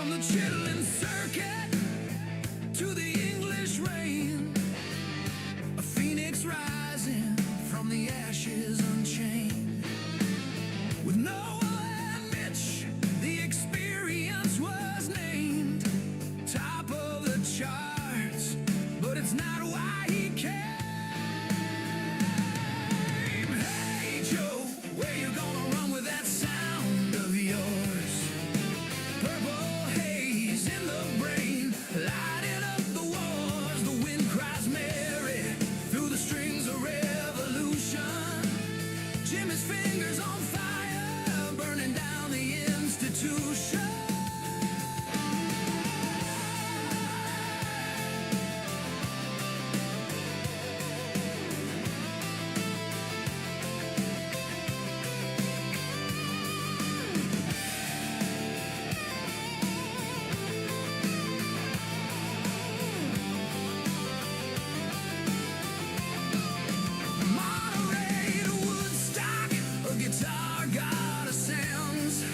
From the chitlin circuit to the English rain, a phoenix rising from the ashes unchained. With Noah and Mitch, the experience was named top of the charts, but it's not why he came. Hey Joe, where you gonna run with that sound of yours? Purple haze in the brain, lighting up the wars. The wind cries Mary through the strings of revolution. Jimmy's fingers on fire, burning down the institution. Monterey to Woodstock, a guitar got a sounds.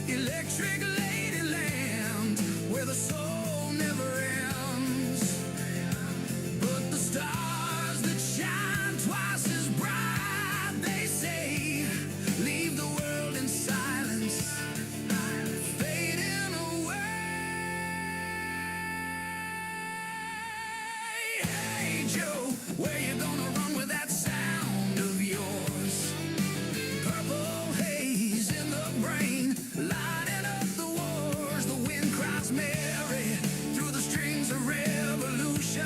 Electric Ladyland, where the soul never ends. But the stars that shine twice as bright, they say, leave the world in silence, fading away. Hey Joe, where you gonna run with that sound of yours? Purple haze in the brain, lighting up the wars. The wind cries Mary through the strings of revolution.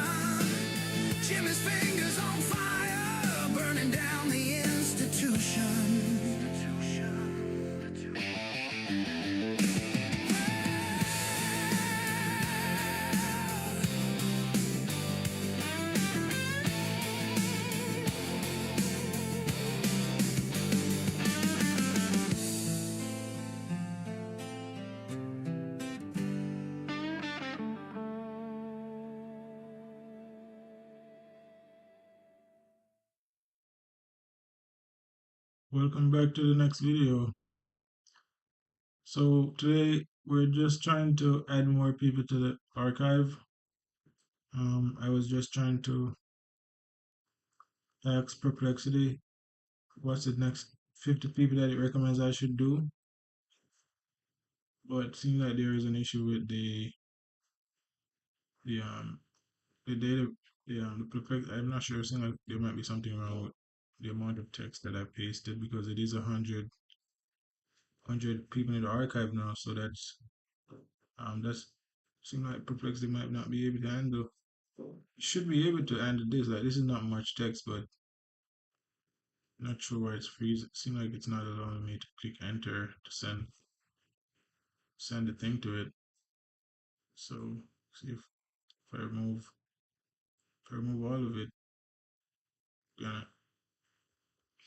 Jimmy's fingers on fire, burning down the institution. Welcome back to the next video. So today we're just trying to add more people to the archive. I was just trying to ask Perplexity what's the next 50 people that it recommends I should do, but it seems like there is an issue with the the data the perplex. I'm not sure. It seems like there might be something wrong with the amount of text that I pasted because it is 100 people in the archive now. So that's seems like Perplexity might not be able to handle. Should be able to handle this. Like this is not much text, but not sure why it's freezing. It seems like it's not allowing me to click enter to send the thing to it. So see if I remove all of it, gonna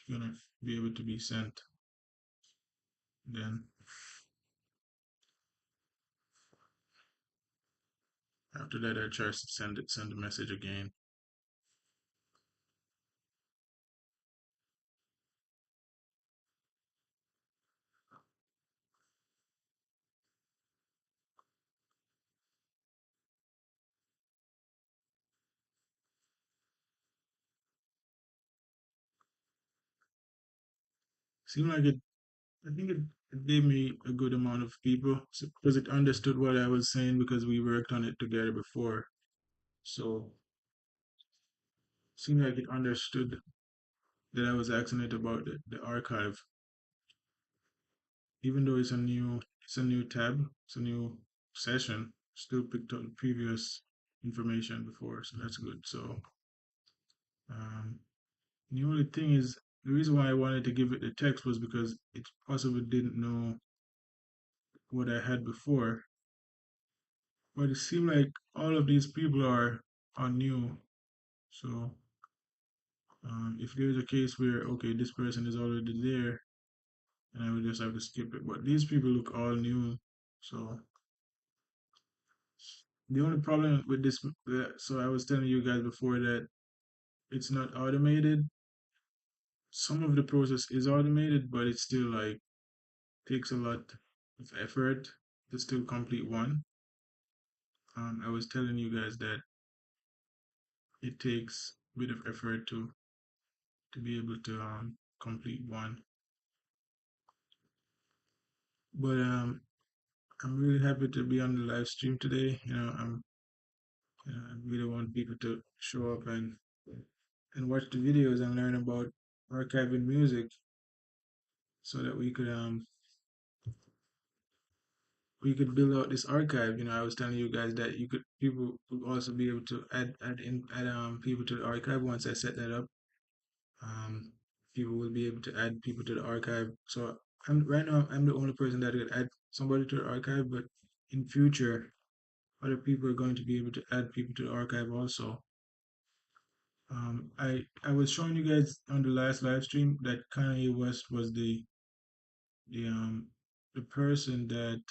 gonna be able to be sent. Then after that I try to send the message again. Seemed like it I think it gave me a good amount of people because it understood what I was saying because we worked on it together before. So seemed like it understood that I was asking it about the archive, even though it's a new tab, it's a new session, still picked up the previous information before, so that's good. So um, the only thing is the reason why I wanted to give it the text was because it possibly didn't know what I had before, but it seemed like all of these people are new. So if there's a case where okay, this person is already there, and I would just have to skip it, but these people look all new, so the only problem with this, so I was telling you guys before that it's not automated. Some of the process is automated, but it still like takes a lot of effort. to still complete one. I was telling you guys that it takes a bit of effort to be able to complete one. But I'm really happy to be on the live stream today. I really want people to show up and watch the videos and learn about archiving music so that we could build out this archive. I was telling you guys that people would also be able to add people to the archive once I set that up. Um, People will be able to add people to the archive. So right now I'm the only person that could add somebody to the archive, but in future other people are going to be able to add people to the archive also. I was showing you guys on the last live stream that Kanye West was the person that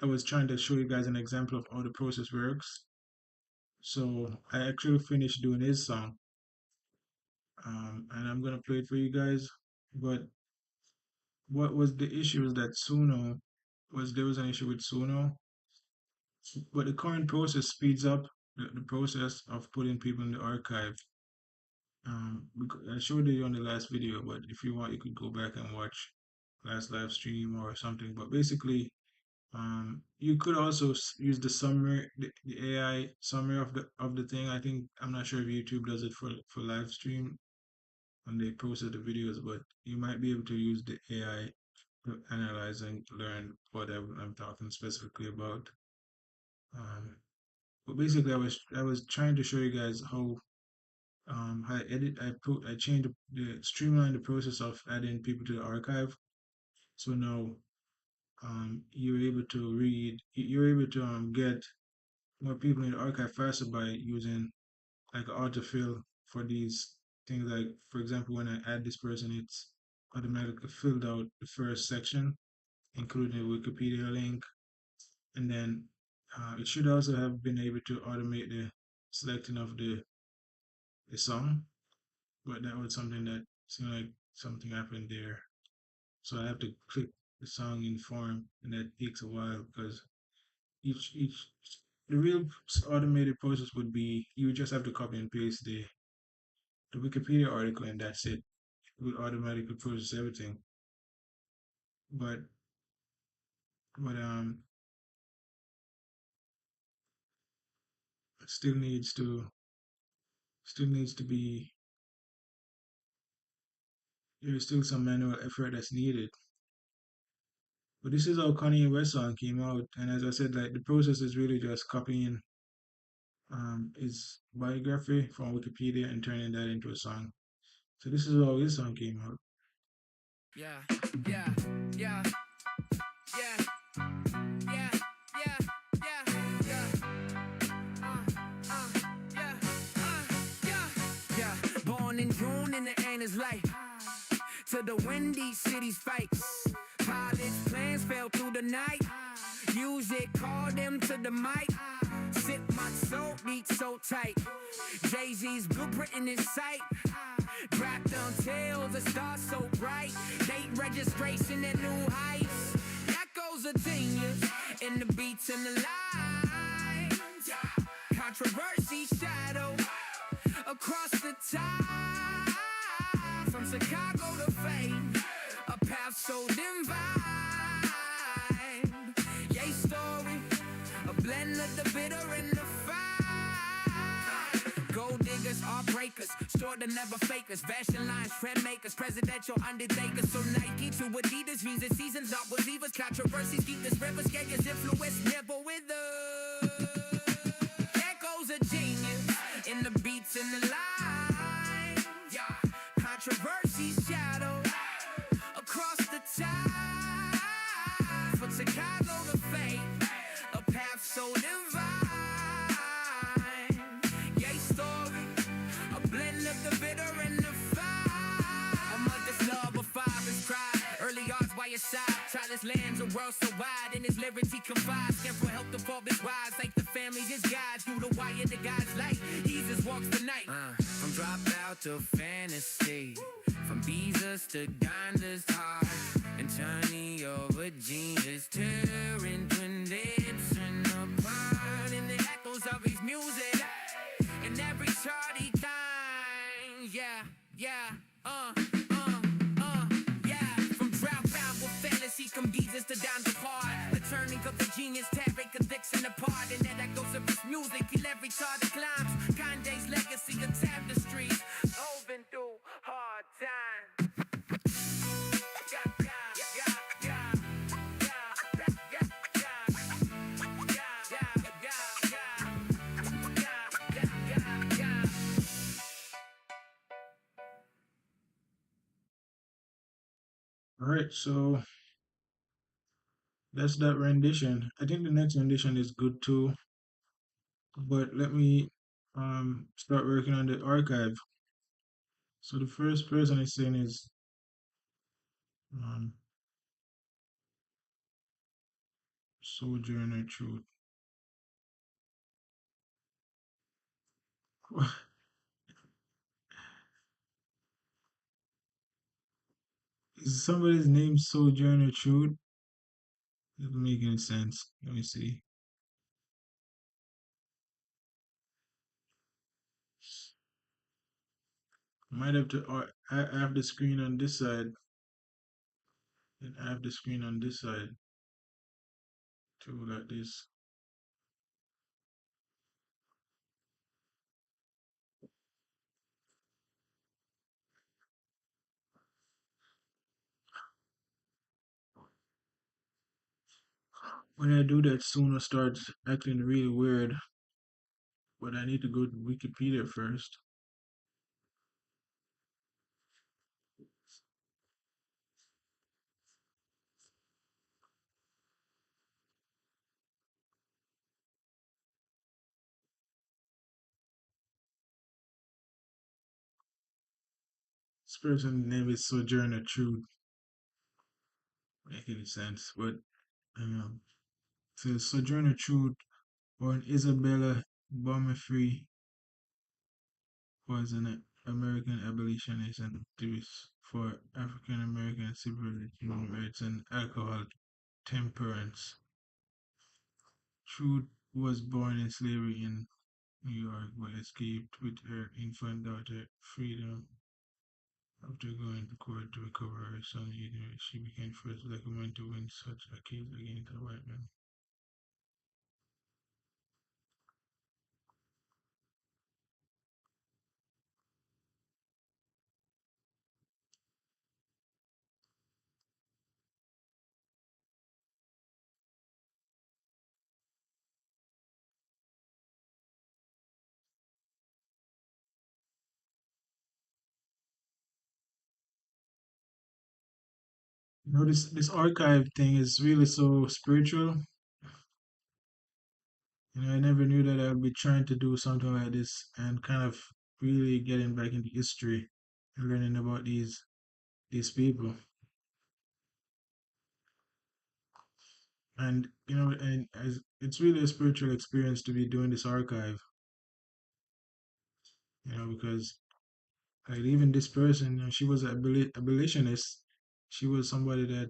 I was trying to show you guys an example of how the process works. So I actually finished doing his song, and I'm gonna play it for you guys. But what was the issue is that Suno was there was an issue with Suno, but the current process speeds up the process of putting people in the archive. I showed you on the last video, but if you want, you could go back and watch last live stream or something. But basically, you could also use the summary, the AI summary of the thing. I think I'm not sure if YouTube does it for live stream when they process the videos, but you might be able to use the AI to analyze and learn whatever I'm talking specifically about. Um, but basically, I was trying to show you guys how I changed the streamline the process of adding people to the archive. So now you're able to you're able to get more people in the archive faster by using like autofill for these things. Like for example, when I add this person, it's automatically filled out the first section, including the Wikipedia link, and then it should also have been able to automate the selecting of the song, but that was something that seemed like something happened there. So I have to click the song in form, and that takes a while because each the real automated process would be you would just have to copy and paste the Wikipedia article and that's it. It would automatically process everything. But but it still needs to be there's still some manual effort that's needed. But this is how Kanye West song came out, and as I said, like the process is really just copying his biography from Wikipedia and turning that into a song. So this is how his song came out. Yeah, yeah, yeah, yeah, yeah, yeah, yeah, yeah. Yeah, yeah, yeah. Born in June and it ain't his life. To the windy city's fights. College plans fell through the night. Music called him to the mic. Sip my soul, beat so tight. Jay-Z's blueprint in his sight. Trapped on tails, a star so bright. Date registration at new heights. Echoes a genius in the beats and the lines. Controversy shadow across the time. From Chicago to fame, a path so divine. Yay story, a blend of the bitter and the fine. Gold diggers, art breakers, store to never fakers, fashion lines, trend makers, presidential undertakers. So Nike to Adidas, means the seasons up with Evas. Controversies keep this river, skaters influence never with us. Echoes a genius in the beats and the lines. Yeah. Controversies shadow across the time. From Chicago to fame, a path so divine. Yay story, a blend of the bitter and the fine. Among this love of fathers cry, early odds by your side. Childless lands a world so wide, in his lyrics he confides. Careful help to fall his wise, like the family his guides. Through the wire the God's light, Jesus walks the night. From dropout to fantasy, From visas to Gandha's heart, and turning over genius, tearing twin lips and apart in the echoes of his music. And every chart he climbs, yeah, yeah, yeah. From drought bound with fantasy, from Jesus to down the heart. The turning of the genius, tearing conviction apart. And then echoes of his music, he every chart he climbs. Kanye's legacy, the tapestries, woven through hard times. All right, so that's that rendition. I think the next rendition is good too, but let me start working on the archive. So the first person is saying is um Sojourner Truth. Is somebody's name Sojourner Truth? Doesn't make any sense. Let me see. Might have to. I have the screen on this side, and I have the screen on this side too, like this. When I do that, Suno starts acting really weird. But I need to go to Wikipedia first. This person's name is Sojourner Truth. Make any sense? But um, so Sojourner Truth, born Isabella Bomefree, was an American abolitionist and activist for African American civil human rights and alcohol temperance. Truth was born in slavery in New York but escaped with her infant daughter Freedom. After going to court to recover her son, she became first black woman to win such a case against a white man. You know, this archive thing is really so spiritual. You know, I never knew that I'd be trying to do something like this and kind of really getting back into history and learning about these people. And you know, and as it's really a spiritual experience to be doing this archive. You know, because like even this person, you know, she was an abolitionist. She was somebody that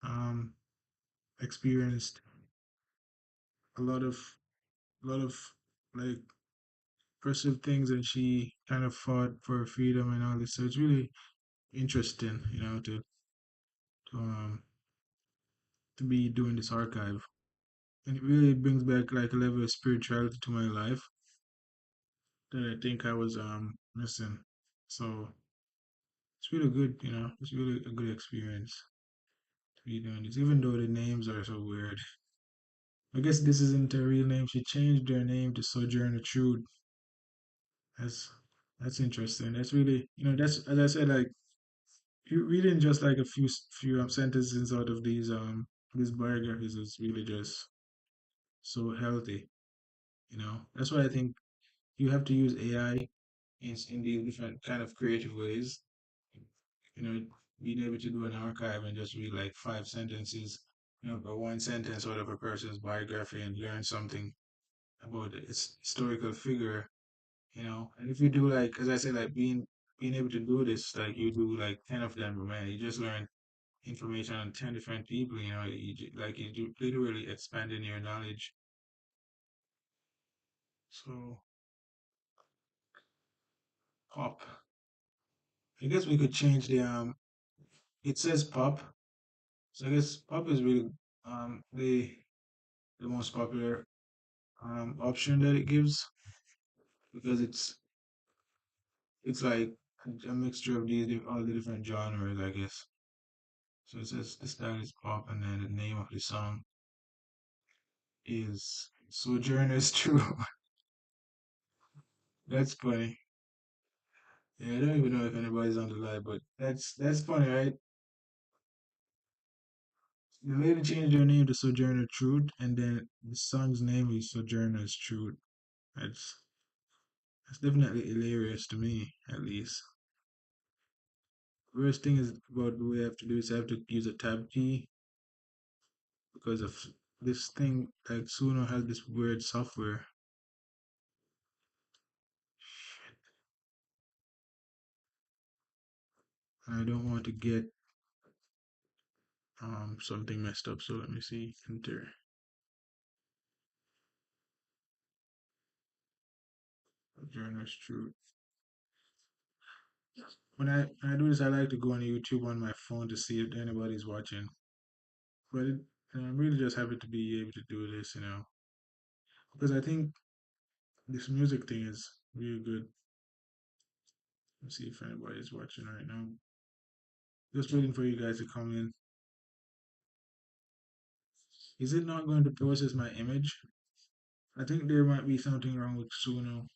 um experienced a lot of like oppressive things, and she kind of fought for freedom and all this. So it's really interesting, you know, to um to be doing this archive, and it really brings back like a level of spirituality to my life that I think I was missing. So it's really good, you know. It's really a good experience to be doing this, even though the names are so weird. I guess this isn't her real name. She changed her name to Sojourner Truth. That's that's interesting. That's really, you know, that's as I said, like you reading just like a few sentences out of these biographies is really just so healthy. You know, that's why I think you have to use AI in these different kind of creative ways. You know, being able to do an archive and just read like 5 sentences, you know, or one sentence out of a person's biography and learn something about its historical figure. You know, and if you do like, as I said, like being being able to do this, like you do like 10 of them, man, you just learn information on 10 different people, you know, like you do literally expanding your knowledge. So, pop. I guess we could change it says pop. So I guess pop is really the most popular option that it gives because it's like a mixture of all the different genres, I guess. So it says the style is pop, and then the name of the song is Sojourner's True. That's funny. Yeah, I don't even know if anybody's on the live, but that's funny, right? The lady changed her name to Sojourner Truth, and then the song's name is Sojourner's Truth. That's that's definitely hilarious to me, at least. First thing is about what we have to do is I have to use a tab key because of this thing. Like Suno has this weird software, and I don't want to get something messed up. So let me see. Enter. Sojourner's Truth. When I do this, I like to go on YouTube on my phone to see if anybody's watching. But I'm really just happy to be able to do this, you know, because I think this music thing is really good. Let's see if anybody's watching right now. Just waiting for you guys to come in. Is it not going to process my image? I think there might be something wrong with Suno.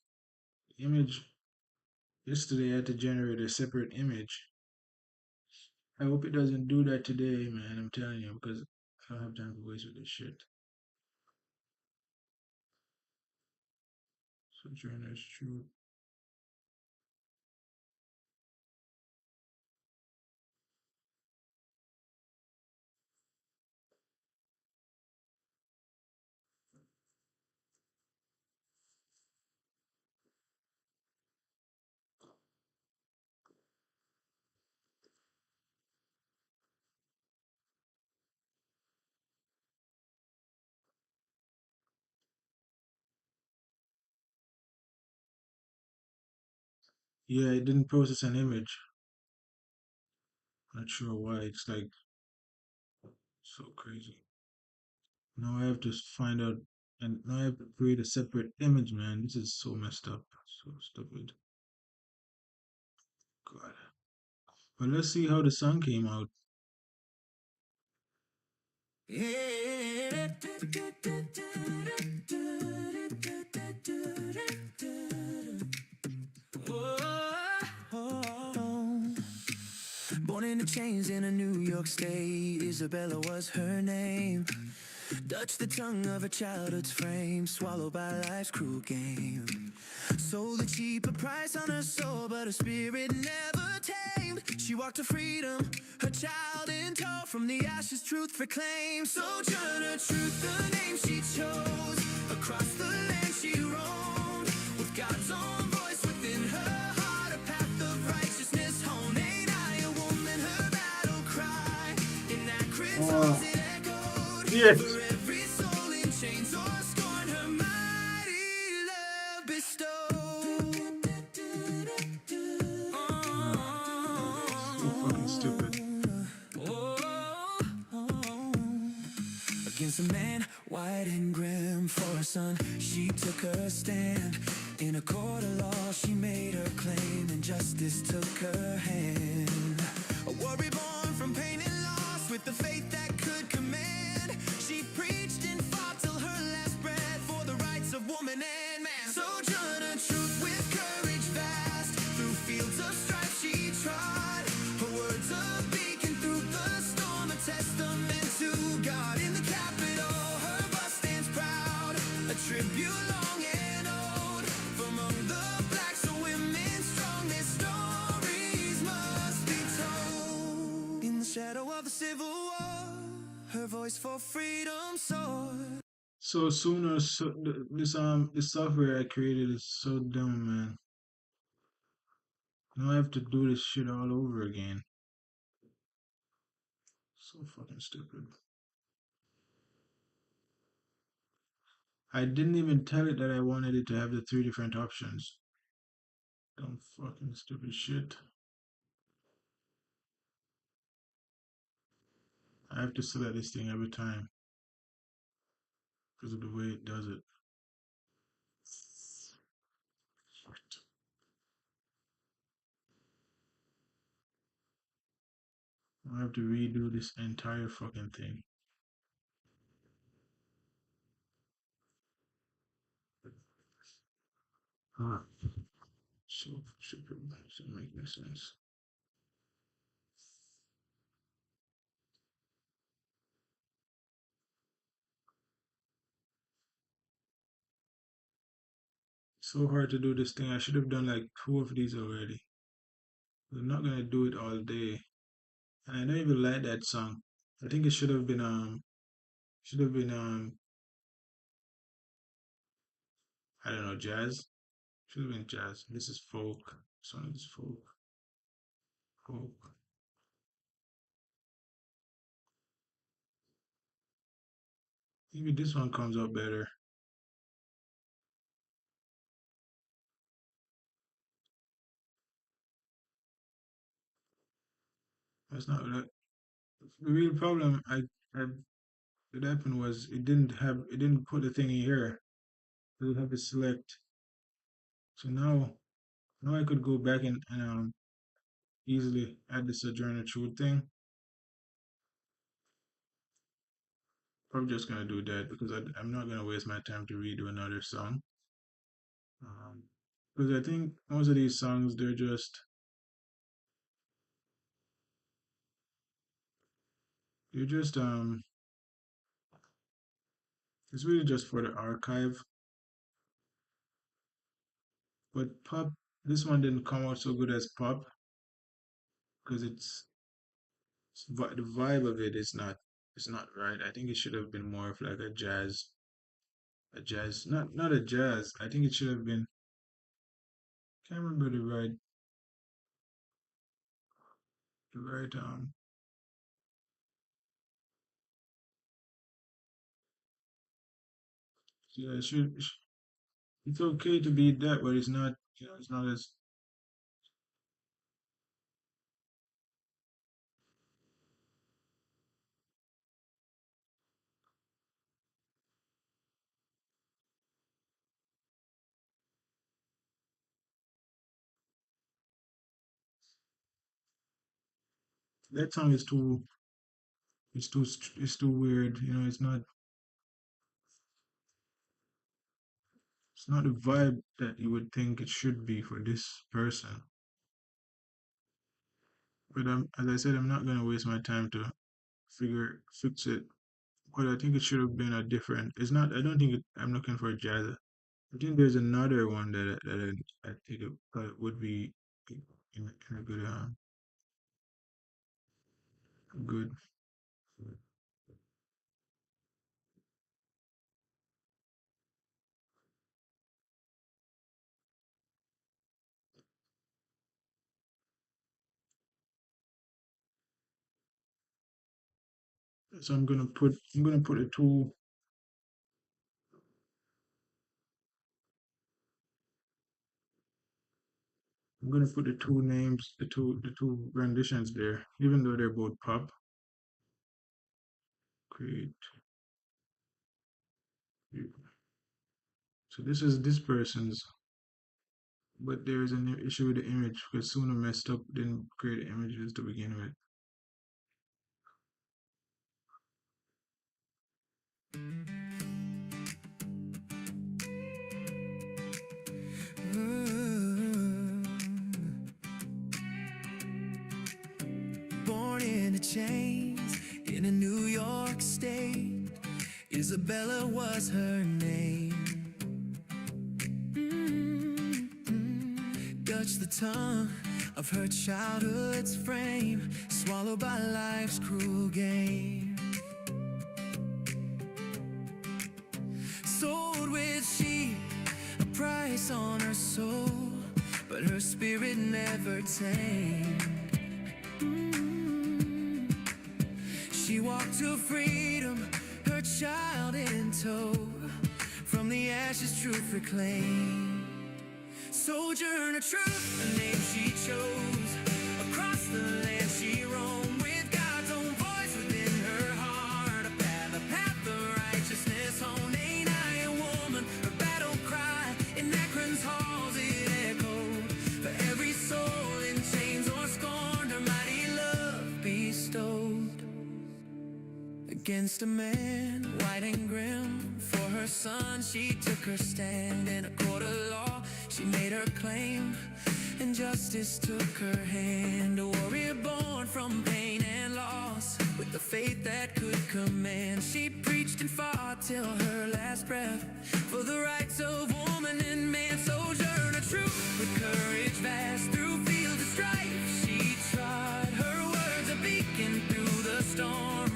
Image yesterday I had to generate a separate image. I hope it doesn't do that today, man. I'm telling you, because I don't have time to waste with this shit. Sojourner's Truth. Yeah, it didn't process an image. Not sure why. It's like so crazy. Now I have to find out, and now I have to create a separate image, man. This is so messed up. So stupid. God. But let's see how the song came out. Born in the chains in a New York state, Isabella was her name. Dutch the tongue of a childhood's frame, swallowed by life's cruel game. Sold a cheaper price on her soul, but her spirit never tamed. She walked to freedom, her child in tow, from the ashes truth proclaimed. Sojourner Truth, the name she chose, across the land she roamed, with God's own voice within her heart, a path of righteousness honed. Ain't I a woman, her battle cry, in acrid Oh, songs it echoed, yes. for every soul in chains or scorn, her mighty love bestowed. So fucking stupid. Against a man, white and grim, for a son, she took her stand. In a court of law, she made her claim, and justice took her hand. A warrior born from pain and loss, with the faith that could command. She preached and fought till her last breath, for the rights of woman and man. Sojourner Truth with courage vast, through fields of strife she trod. Her words a beacon through the storm, a testament to God. In the Capitol, her bust stands proud, a tribute long and old. From among the blacks, so women strong, their stories must be told. In the shadow of the Civil War, her voice for freedom soared. So Suno, this software I created is so dumb, man. Now I have to do this shit all over again. So fucking stupid. I didn't even tell it that I wanted it to have the three different options. Dumb fucking stupid shit. I have to select this thing every time because of the way it does it. I have to redo this entire fucking thing. Huh. So stupid. Doesn't make no sense. So hard to do this thing. I should have done like two of these already. I'm not gonna do it all day. And I don't even like that song. I think it should have been I don't know, jazz. Should have been jazz. This is folk. This one is folk. Folk. Maybe this one comes out better. That's not that. The real problem I that happened was it didn't put the thing in here. It would have to select. So now I could go back and easily add the Sojourner Truth thing. Probably just gonna do that because I'm not gonna waste my time to redo another song. Um, because I think most of these songs they're just it's really just for the archive. But pop, this one didn't come out so good as pop because the vibe of it is not right. I think it should have been more of like a jazz, not a jazz. I think it should have been. Can't remember the right. Yeah, it's okay to be that, but it's not. It's not as. That song is too. It's too weird. It's not the vibe that you would think it should be for this person. But as I said, I'm not gonna waste my time to fix it. But I think it should have been a different. It's not. I don't think I'm looking for a jazz. I think there's another one I think it would be in a good. So I'm gonna put the two names, the two renditions there, even though they're both pop. Create. So this is this person's, but there's an issue with the image because Sooner messed up, didn't create images to begin with. Born in a chains in a New York state. Isabella was her name. Touch the tongue of her childhood's frame, swallowed by life's cruel game. Sold with sheep, a price on her soul, but her spirit never tamed. She walked to freedom, her child in tow, from the ashes truth reclaimed. Sojourner truth, the name she chose, across the land she roamed, with God's own voice within her heart, a path of righteousness honed. Ain't I a woman, her battle cry, in Akron's halls it echoed, for every soul in chains or scorned, her mighty love bestowed. Against a man, white and grim, for her son she took her stand. In a court of law she made her claim, and justice took her hand. A warrior born from pain and loss, with the faith that could command. She preached and fought till her last breath, for the rights of woman and man. Sojourner truth, with courage vast, through fields of strife she trod, her words a beacon through the storm,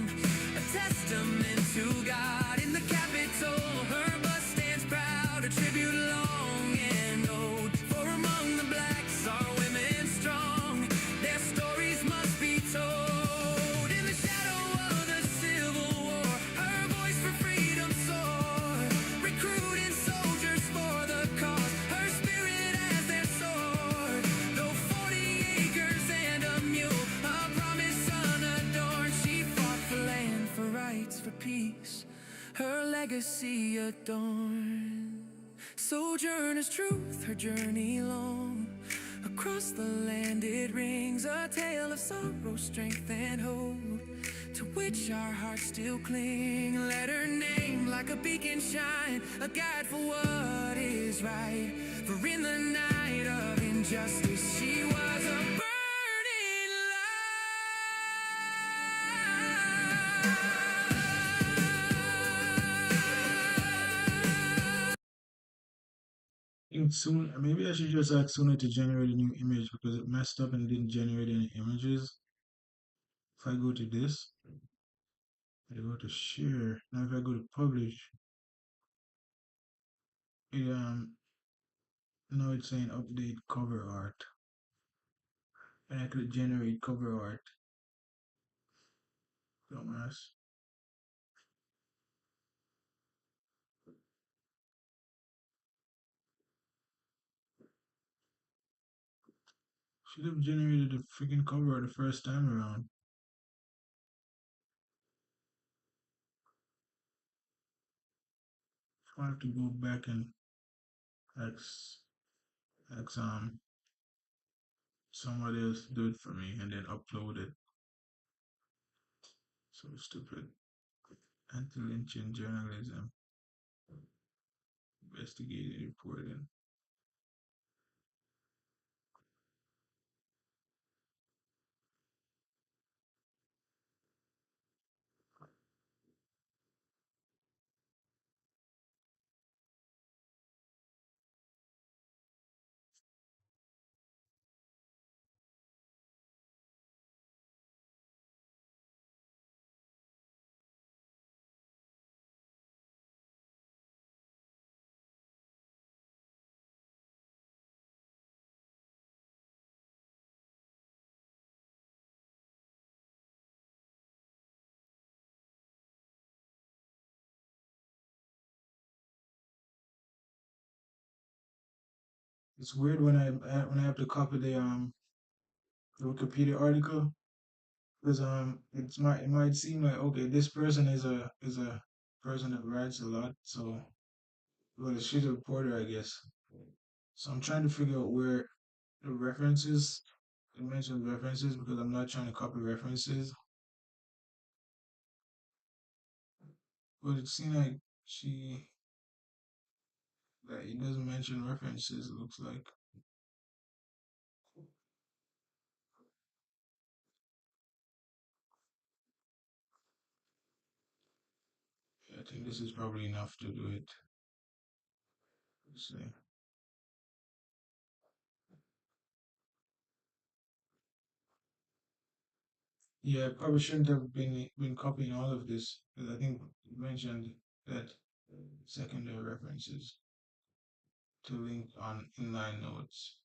testament to God in the Capitol. Her bust stands proud, a tribute long and old. For among the blacks are women strong, their stories must be told. In the shadow of the Civil War, her voice for freedom soared, recruiting soldiers for the cause, her spirit as their sword. Though 40 acres and a mule, a promise unadorned, she fought for land, for rights, for peace, her legacy adorned. Sojourner's truth, her journey long, across the land it rings, a tale of sorrow, strength, and hope, to which our hearts still cling. Let her name like a beacon shine, a guide for what is right, for in the night of injustice she was a burning think soon, maybe I should just ask Sooner to generate a new image because it messed up and didn't generate any images. If I go to this, I go to share. Now if I go to publish, it now it's saying update cover art. And I could generate cover art. Dumbass. Should have generated a freaking cover art the first time around. I have to go back and X X somebody else do it for me and then upload it. So stupid. Anti-lynching journalism, investigating, reporting. It's weird when I have to copy the Wikipedia article because it might seem like okay this person is a person that writes a lot, so well she's a reporter I guess. So I'm trying to figure out where the references, it mentions references because I'm not trying to copy references, but it seems like she that it doesn't mention references. It looks like I think this is probably enough to do it. Let's see. Yeah, I probably shouldn't have been copying all of this because I think you mentioned that secondary references to link on inline notes.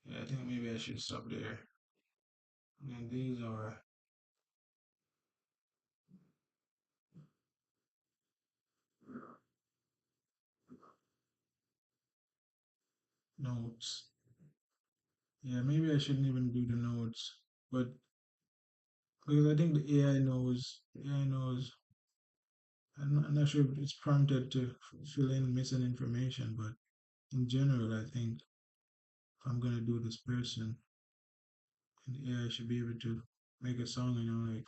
Yeah, I think maybe I should stop there. And these are notes. Yeah, maybe I shouldn't even do the notes, but because I think the AI knows. AI knows. I'm not sure if it's prompted to fill in missing information, but in general, I think if I'm gonna do this person, and the AI should be able to make a song, like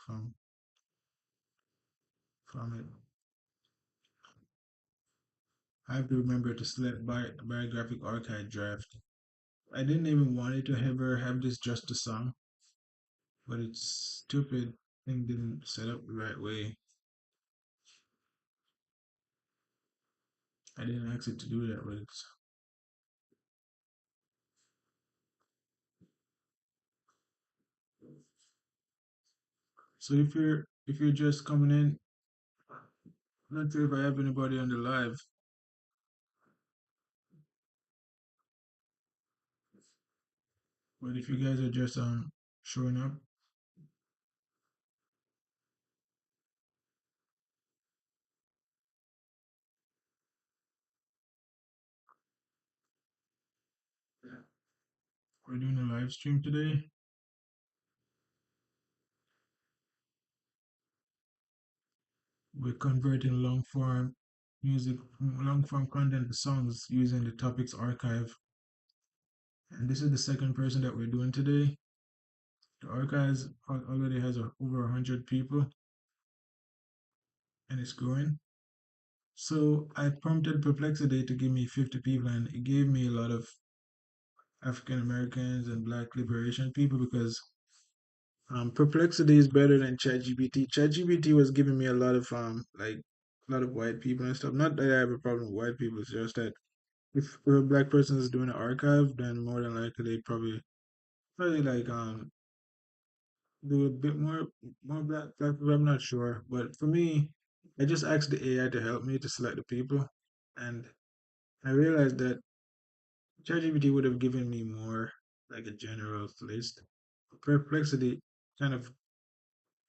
from it. I have to remember to select biographic archive draft. I didn't even want it to ever have this just a song, but it's stupid thing didn't set up the right way. I didn't ask it to do that, but it's so if you're just coming in, I'm not sure if I have anybody on the live, but if you guys are just showing up, we're doing a live stream today. We're converting long form content to songs using the topics archive. And this is the second person that we're doing today. The archives already has over 100 people and it's growing. So I prompted Perplexity to give me 50 people, and it gave me a lot of African Americans and Black liberation people because Perplexity is better than ChatGPT. ChatGPT was giving me a lot of a lot of white people and stuff. Not that I have a problem with white people, it's just that if a black person is doing an archive, then more than likely they probably do a bit more black people. I'm not sure, but for me, I just asked the AI to help me to select the people, and I realized that ChatGPT would have given me more like a general list. Perplexity kind of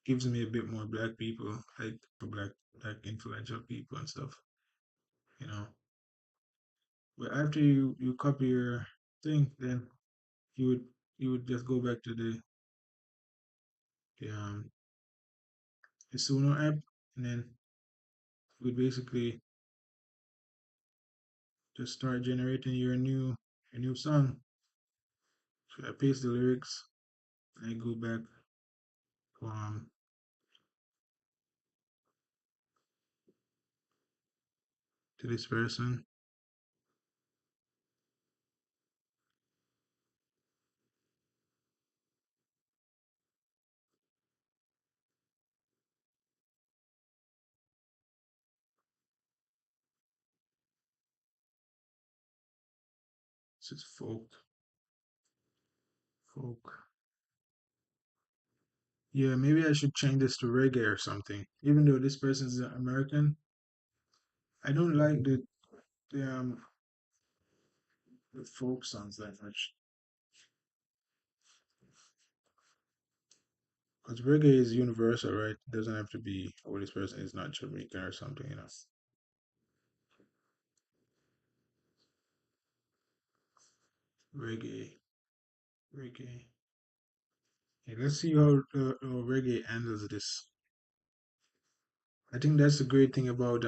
gives me a bit more black people, like for black influential people and stuff, you know. But after you copy your thing, then you would you would just go back to the Suno app, and then you would basically just start generating your new song. So I paste the lyrics, and I go back um to this person. This is folk. Yeah, maybe I should change this to reggae or something. Even though this person is American, I don't like the folk songs that much. Because reggae is universal, right? It doesn't have to be, oh, this person is not Jamaican or something. Reggae, reggae. Hey, let's see how reggae handles this. I think that's the great thing about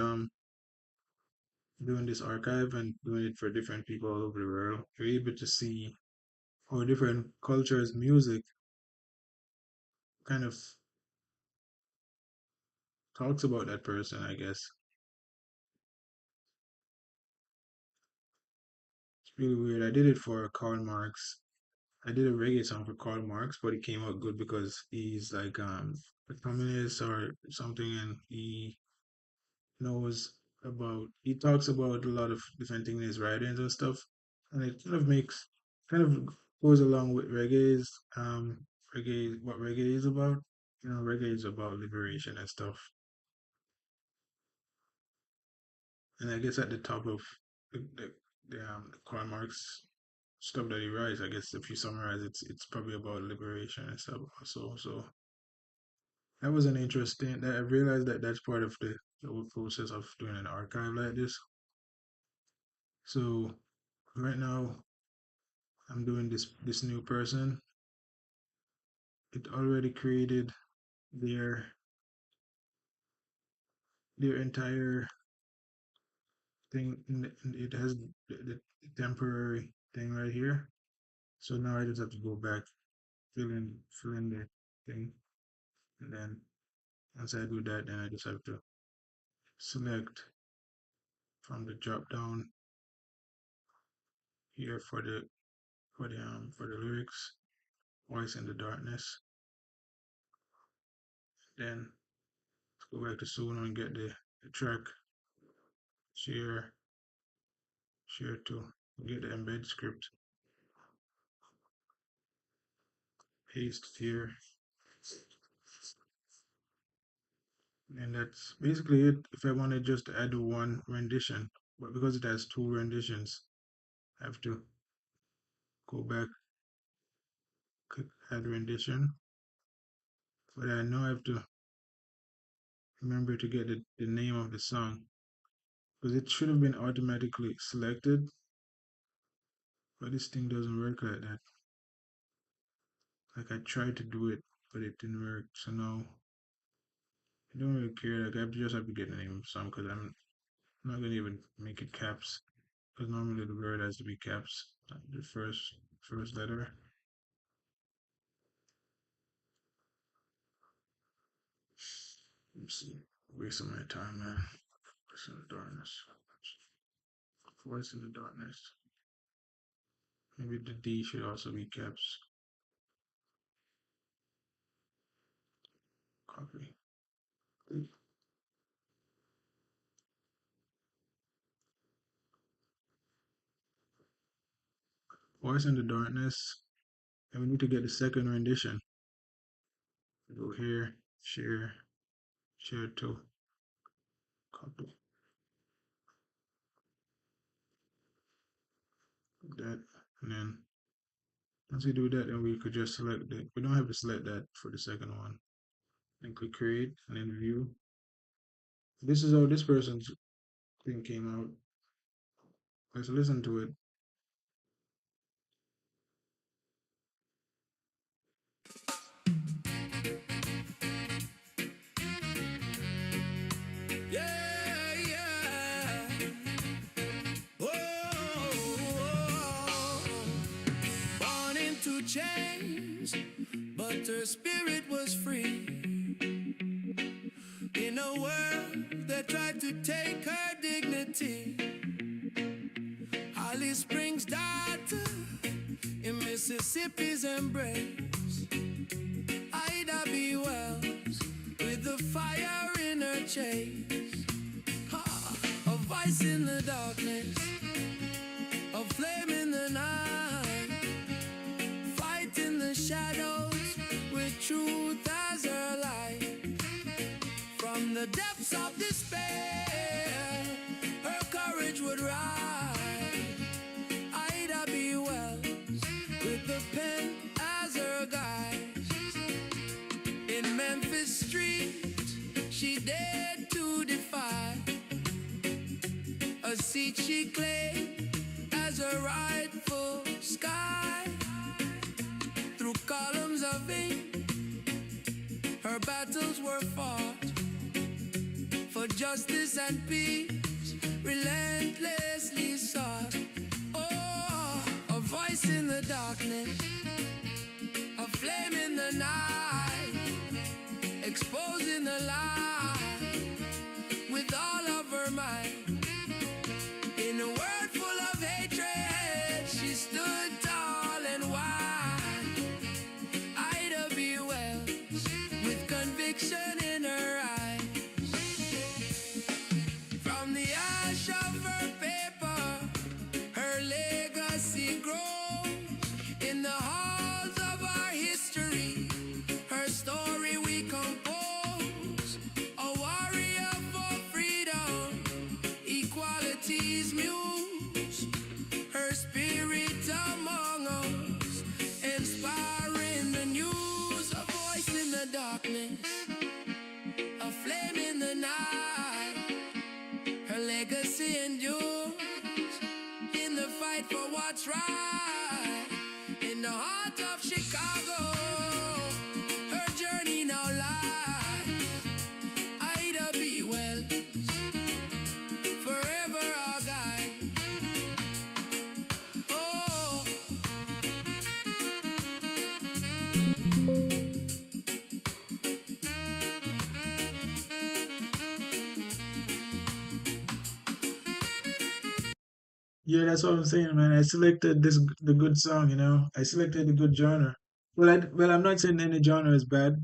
doing this archive and doing it for different people all over the world. You're able to see how different cultures' music kind of talks about that person, I guess. It's really weird. I did it for Karl Marx. I did a reggae song for Karl Marx, but it came out good because he's like a communist or something, and he talks about a lot of different things in his writings and stuff, and it kind of goes along with what reggae is about. Reggae is about liberation and stuff, and I guess at the top of the Karl Marx stuff that he writes. I guess if you summarize, it's probably about liberation and stuff. So that was an interesting. That I realized that that's part of the whole process of doing an archive like this. So right now I'm doing this new person. It already created their their entire thing. It has the temporary thing right here. So now I just have to go back, fill in the thing, and then once I do that, then I just have to select from the drop down here for the lyrics, voice in the darkness. Then let's go back to Suno and get the track, share, share to get the embed script, paste here, and that's basically it. If I wanted just to add one rendition, but because it has two renditions, I have to go back, click add rendition. But I know I have to remember to get the name of the song because it should have been automatically selected, but this thing doesn't work like that. Like I tried to do it, but it didn't work. So now I don't really care. Like I just have to get the name of the song because I'm not gonna even make it caps because normally the word has to be caps. The first letter. Let's see. Wasting my time, man. Voice in the darkness. Voice in the darkness. Maybe the D should also be caps. Copy. Voice in the darkness. And we need to get the second rendition. Go here, share, share to, copy that, and then once we do that, then we could just select it. We don't have to select that for the second one. And click create and then view. This is how this person's thing came out. Let's listen to it. Yeah, yeah. Born into chains, but her spirit was free. In a world that tried to take her dignity. Holly Springs daughter in Mississippi's embrace. Ida B. Wells with the fire in her chase. A voice in the darkness, a flame in the night, fighting the shadows with truth as her light. From the depths of despair, her courage would rise. Ida B. Wells with the pen as her guide. In Memphis streets, she dared to defy a seat she claimed as a rightful sky. Through columns of ink, her battles were fought for justice and peace, relentlessly sought. Oh, a voice in the darkness, a flame in the night, exposing the lie with all of her might. In a world full of hatred, she stood tall and wide. Ida B. Wells with conviction in her eyes. From the ash of her paper, her legacy grows in the heart that's right. In the heart of Chicago, her journey now lies. Ida be well, forever our guide. Oh, Yeah, that's what I'm saying, man. I selected the good song, you know. I selected the good genre. Well, I'm not saying any genre is bad,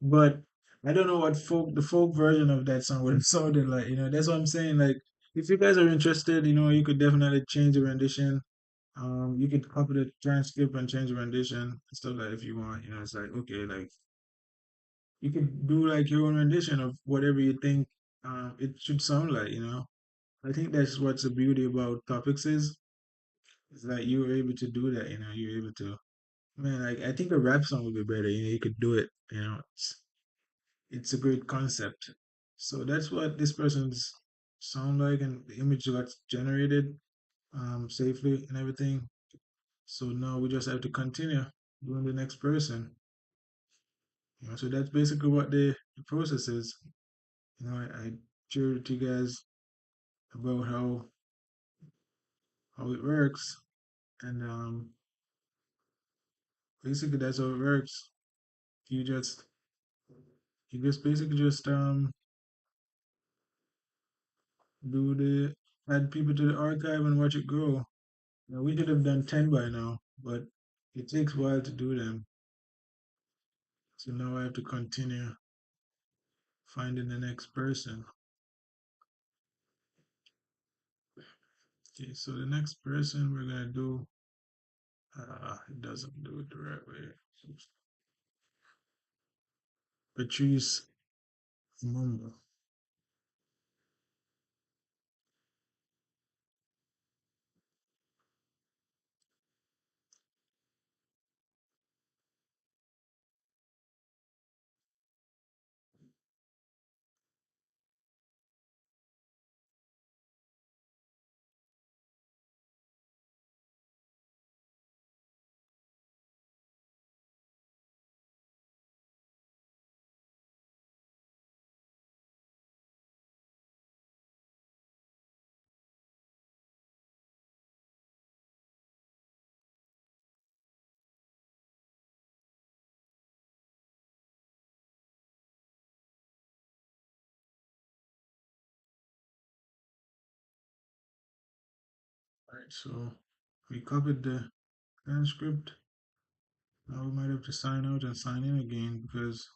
but I don't know what the folk version of that song would have sounded like, you know. That's what I'm saying. Like, if you guys are interested, you know, you could definitely change the rendition. You could copy the transcript and change the rendition and stuff like if you want, you know. It's like okay, like you could do like your own rendition of whatever you think it should sound like, you know. I think that's what's the beauty about topics is that you were able to do that, you know, you're able to man, like I think a rap song would be better, you know, you could do it, you know, it's a great concept. So that's what this person's sound like and the image got generated safely and everything. So now we just have to continue doing the next person. You know, so that's basically what the process is. You know, I shared with you guys about how it works and basically that's how it works. You just you just basically just do the add people to the archive and watch it grow. Now, we could have done 10 by now, but it takes a while to do them. So now I have to continue finding the next person. Okay, so the next person we're gonna do, it doesn't do it the right way. Patrice Mumba. Alright, so we covered the transcript. Now we might have to sign out and sign in again because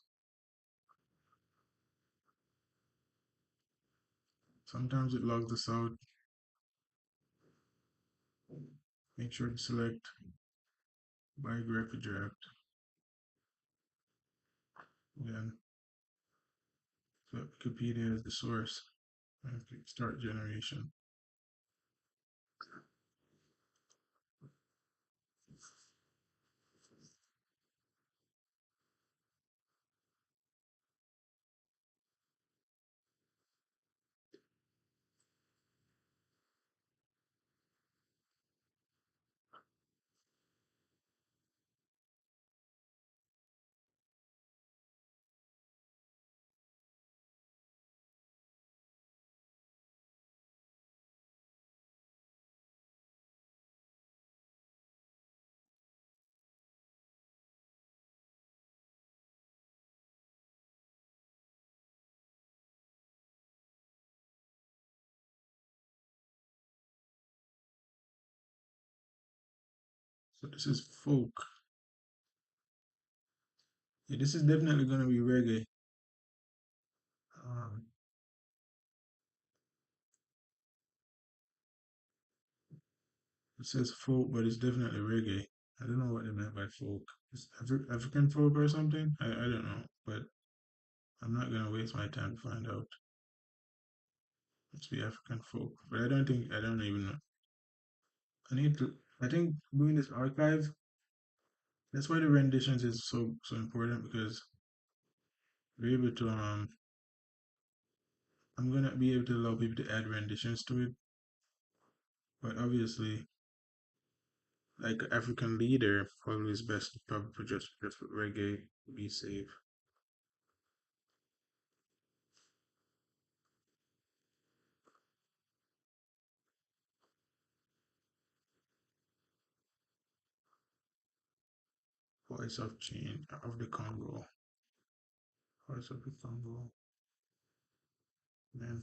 sometimes it logs us out. Make sure to select biography draft. Then Wikipedia as the source. And click start generation. So this is folk. Yeah, this is definitely gonna be reggae. Um, it says folk, but it's definitely reggae. I don't know what they meant by folk. It's African folk or something? I don't know, but I'm not gonna waste my time to find out. Let's be African folk, but I don't even know. I need to. I think doing this archive. That's why the renditions is so important because we're able to I'm gonna be able to allow people to add renditions to it, but obviously like an African leader, probably is best to probably just put reggae, be safe. Voice of change of the Congo. Voice of the Congo. Man,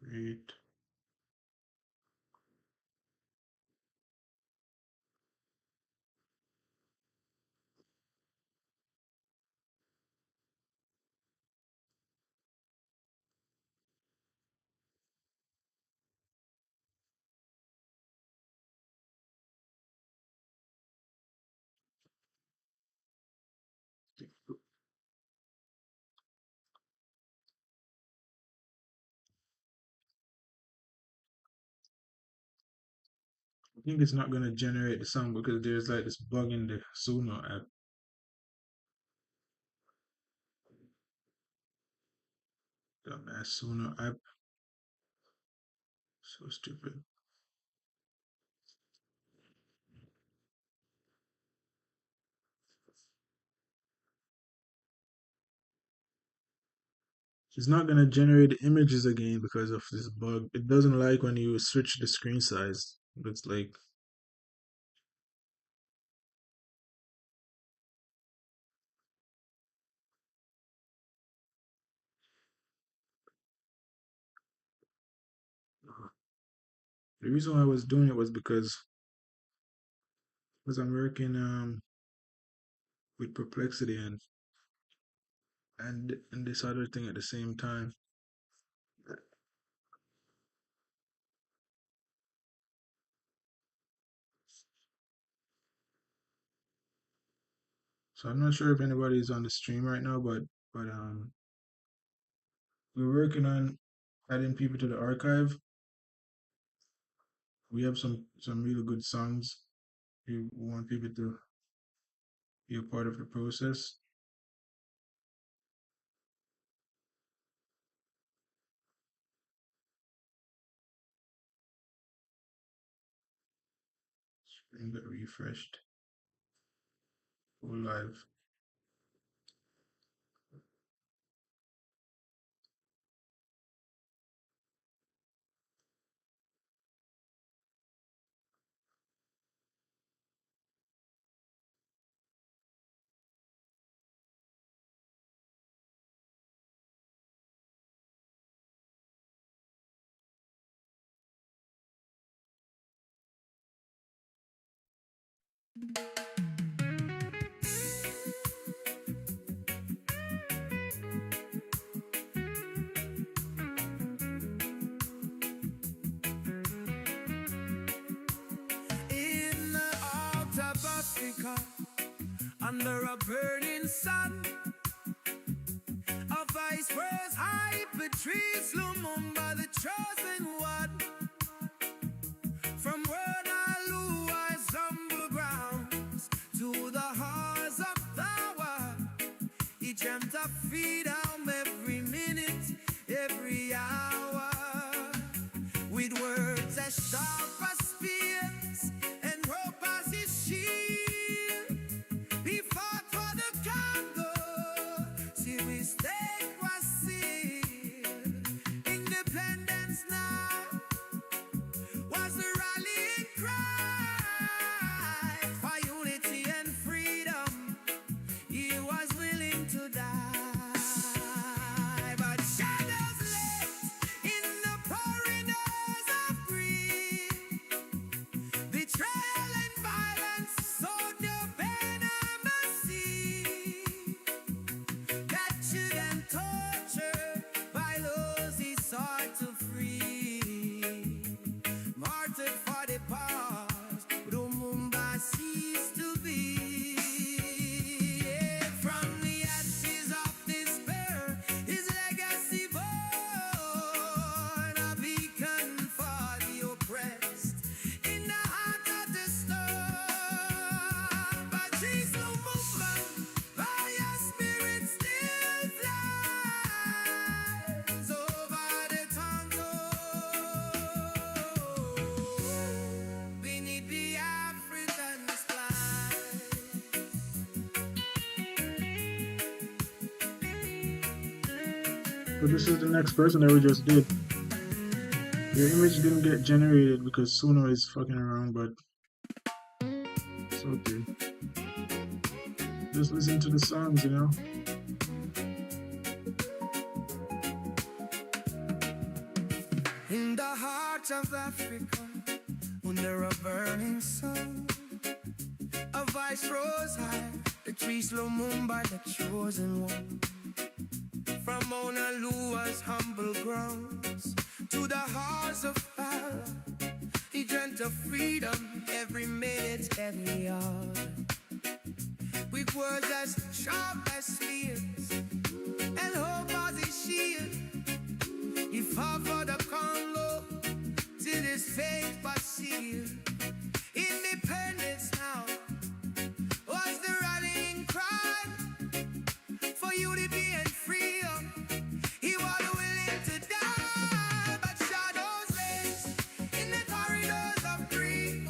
great. I think it's not gonna generate the sound because there's like this bug in the Suno app. Dumbass Suno app. So stupid. It's not gonna generate the images again because of this bug. It doesn't like when you switch the screen size. It's like the reason why I was doing it was because I'm working with perplexity and this other thing at the same time. So I'm not sure if anybody is on the stream right now, but we're working on adding people to the archive. We have some really good songs. We want people to be a part of the process. Screen got refreshed. Go live. In the heart of Africa, under a burning sun, a vice verse high Patrice Lumumba, the chosen one. From where Nalua's humble grounds to the halls of power, he dreamt of freedom every minute, every hour. With words as sharp as spears and rope as his shield, he fought for the Congo till his stake was sealed. Independence now was the rallying cry for unity and freedom. He was willing to die. So this is the next person that we just did. Your image didn't get generated because Suno is fucking around, but it's okay. Just listen to the songs, you know? In the heart of Africa, under a burning sun, a voice rose high, the trees Lumumba, the chosen one. From Mona Lua's humble grounds to the halls of power, he dreamt of freedom every minute, every hour. With words as sharp as spears and hope as his shield, he fought for the Congo till his faith was sealed. Independence now was the rallying cry for unity and freedom. He was willing to die, but shadows race in the corridors of greed.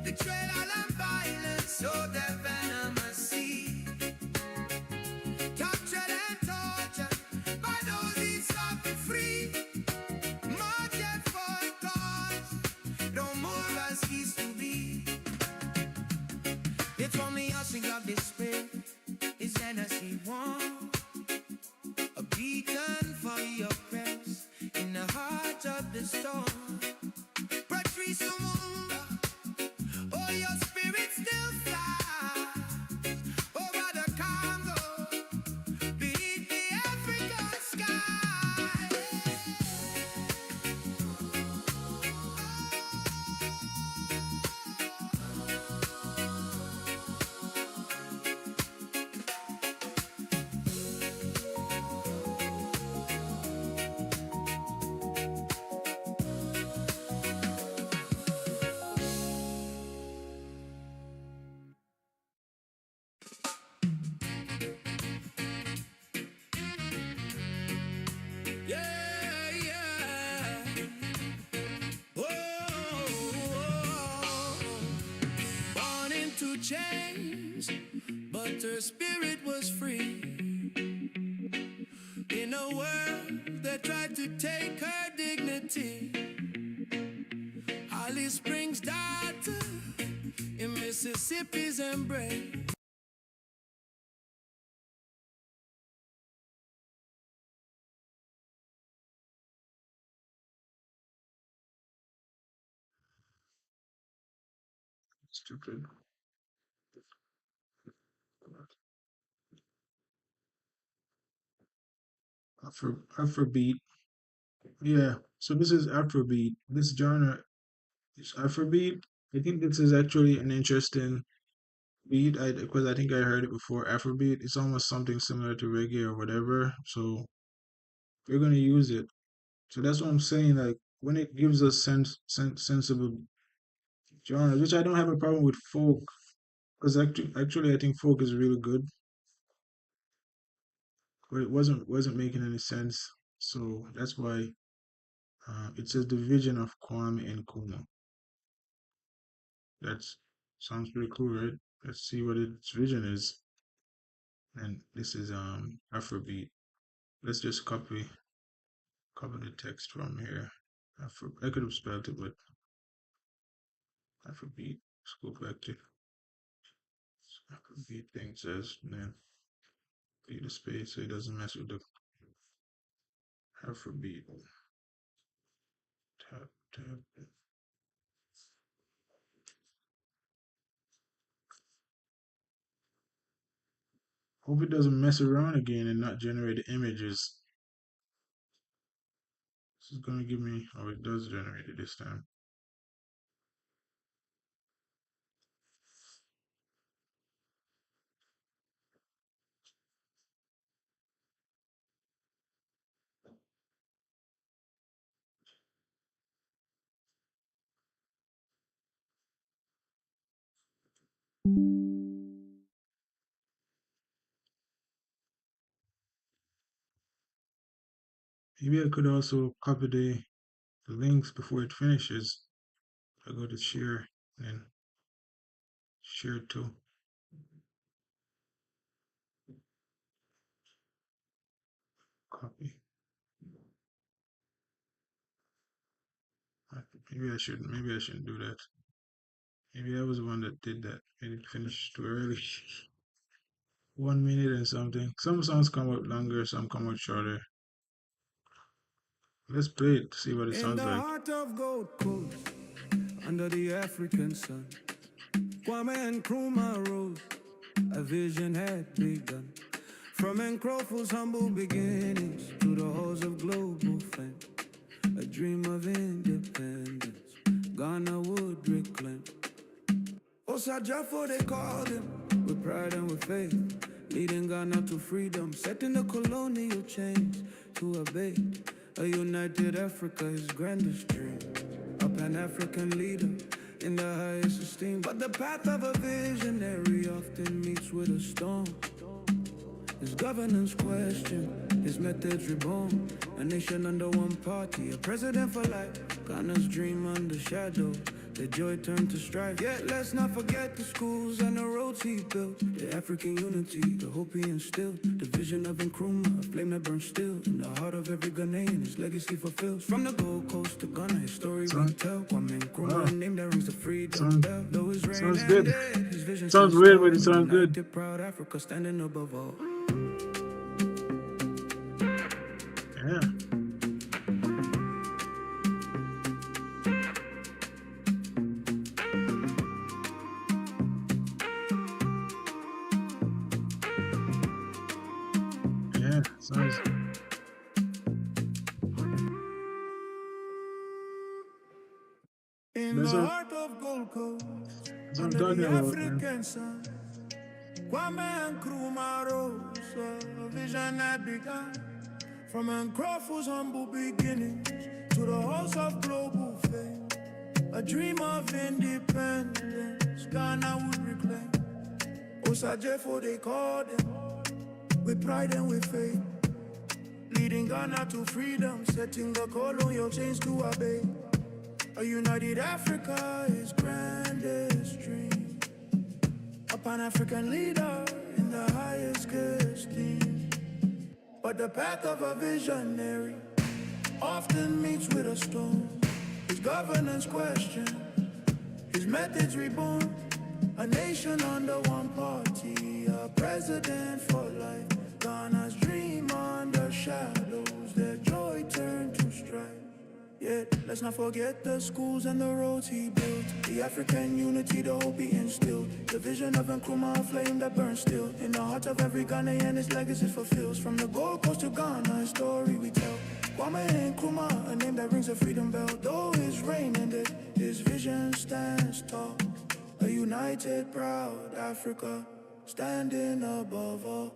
Betrayal and violence, so their venomous seed. Captured and tortured by those he sought to free. Martyred for a cause, don't move as he used to be. It's only us who got this spirit, his Tennessee one. A beacon for your prayers in the heart of the storm. Patrice Lumumba, oh, your spirit still flies over the Congo, beneath the African sky. Yeah, yeah. Whoa, born into chains, but her spirit was free. In a world that tried to take her dignity, Holly Springs daughter in Mississippi's embrace. Stupid. Afrobeat. Yeah. So this is Afrobeat. This genre is Afrobeat. I think this is actually an interesting beat. Because I think I heard it before. Afrobeat. It's almost something similar to reggae or whatever. So we're gonna use it. So that's what I'm saying. Like when it gives us sensible genres, which I don't have a problem with folk, because actually I think folk is really good, but it wasn't making any sense. So that's why it says the vision of Kwame and Nkrumah. That sounds pretty cool, right? Let's see what its vision is. And this is Afrobeat. Let's just copy the text from here. I could have spelled it, but Afrobeat. Let's go back to Afrobeat thing says, man, leave the space so it doesn't mess with the Afrobeat. Tap, tap. Hope it doesn't mess around again and not generate the images. This is gonna give me, oh, it does generate it this time. Maybe I could also copy the links before it finishes. I go to share and share to. Copy. Maybe I shouldn't do that. Maybe I was the one that did that. Made it finish too early. 1 minute and something. Some songs come out longer, some come out shorter. Let's play it to see what it In sounds the like. heart of Gold Coast, under the African sun, Kwame and Nkrumah rose, a vision had begun. From Nkrumah's humble beginnings to the halls of global fame, a dream of independence, Ghana would reclaim. Osajafo they called him, with pride and with faith, leading Ghana to freedom, setting the colonial chains to obey. A united Africa, his grandest dream, a Pan-African leader in the highest esteem. But the path of a visionary often meets with a storm. His governance questioned, his methods reborn. A nation under one party, a president for life. Ghana's dream under shadow, the joy turned to strife. Yet let's not forget the schools and the roads he built. The African unity, the hope he instilled. The vision of Nkrumah, a flame that burns still. In the heart of every Ghanaian, his legacy fulfills. From the Gold Coast to Ghana, his story we tell. Kwame Nkrumah, a name that rings the freedom bell. Though his reign ended, his vision Sounds still weird, but it strong. sounds good. United, proud Africa standing above all. Yeah. Yeah, sounds. In That's the what, heart of Gold Coast, that's what I'm under talking the about, man. African sun, Kwame Nkrumah rose, a vision that began. From Nkrumah's humble beginning to the halls of global fame, a dream of independence, Ghana would reclaim. Osajefo they called him, with pride and with faith, leading Ghana to freedom, setting the colonial chains to obey. A united Africa, his grandest dream, a Pan-African leader in the highest esteem. But the path of a visionary often meets with a storm. His governance questioned, his methods reborn. A nation under one party, a president for life. Ghana's dream under shadows, their joy turned to strife. Yet, let's not forget the schools and the roads he built. The African unity, the hope he instilled. The vision of Nkrumah, a flame that burns still. In the heart of every Ghanaian, his legacy fulfills. From the Gold Coast to Ghana, his story we tell. Kwame Nkrumah, a name that rings a freedom bell. Though his reign ended, his vision stands tall. A united, proud Africa, standing above all.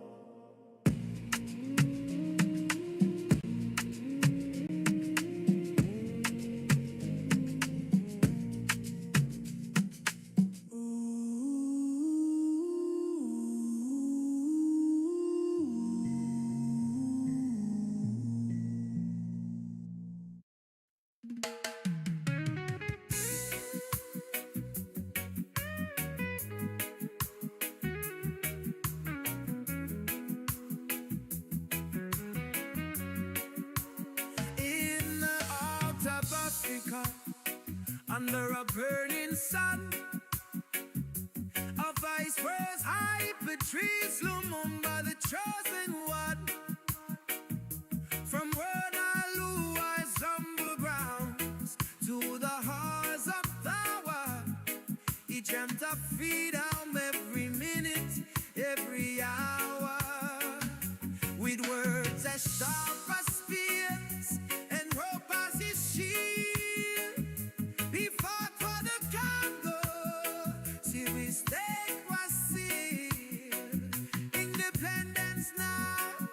In the heart of Africa, under a burning sun, a vice was high, Patrice Lumumba, the chosen one. From Waterloo's humble grounds to the halls of power, he dreamt of freedom every minute, every hour. With words as sharp as spears and rope as his shield, he fought for the Congo till his stake was sealed. Independence now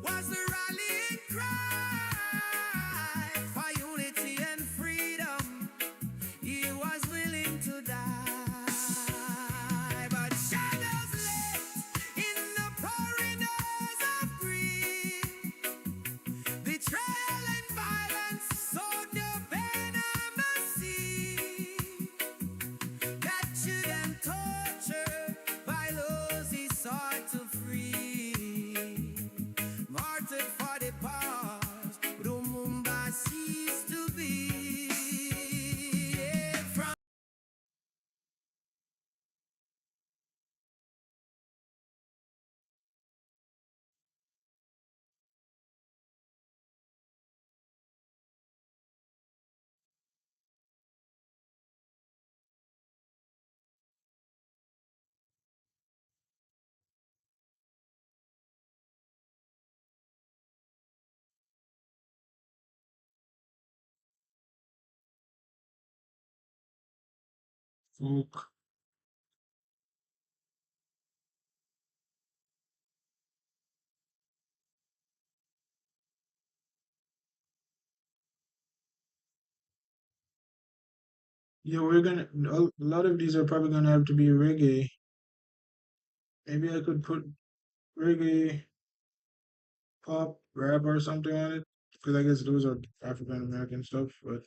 was the rallying cry for unity and freedom. He was willing to die, but shadows lay in the pouring hours of grief. folk. Yeah, a lot of these are probably gonna have to be reggae. Maybe I could put reggae, pop, rap, or something on it, because I guess those are African American stuff. But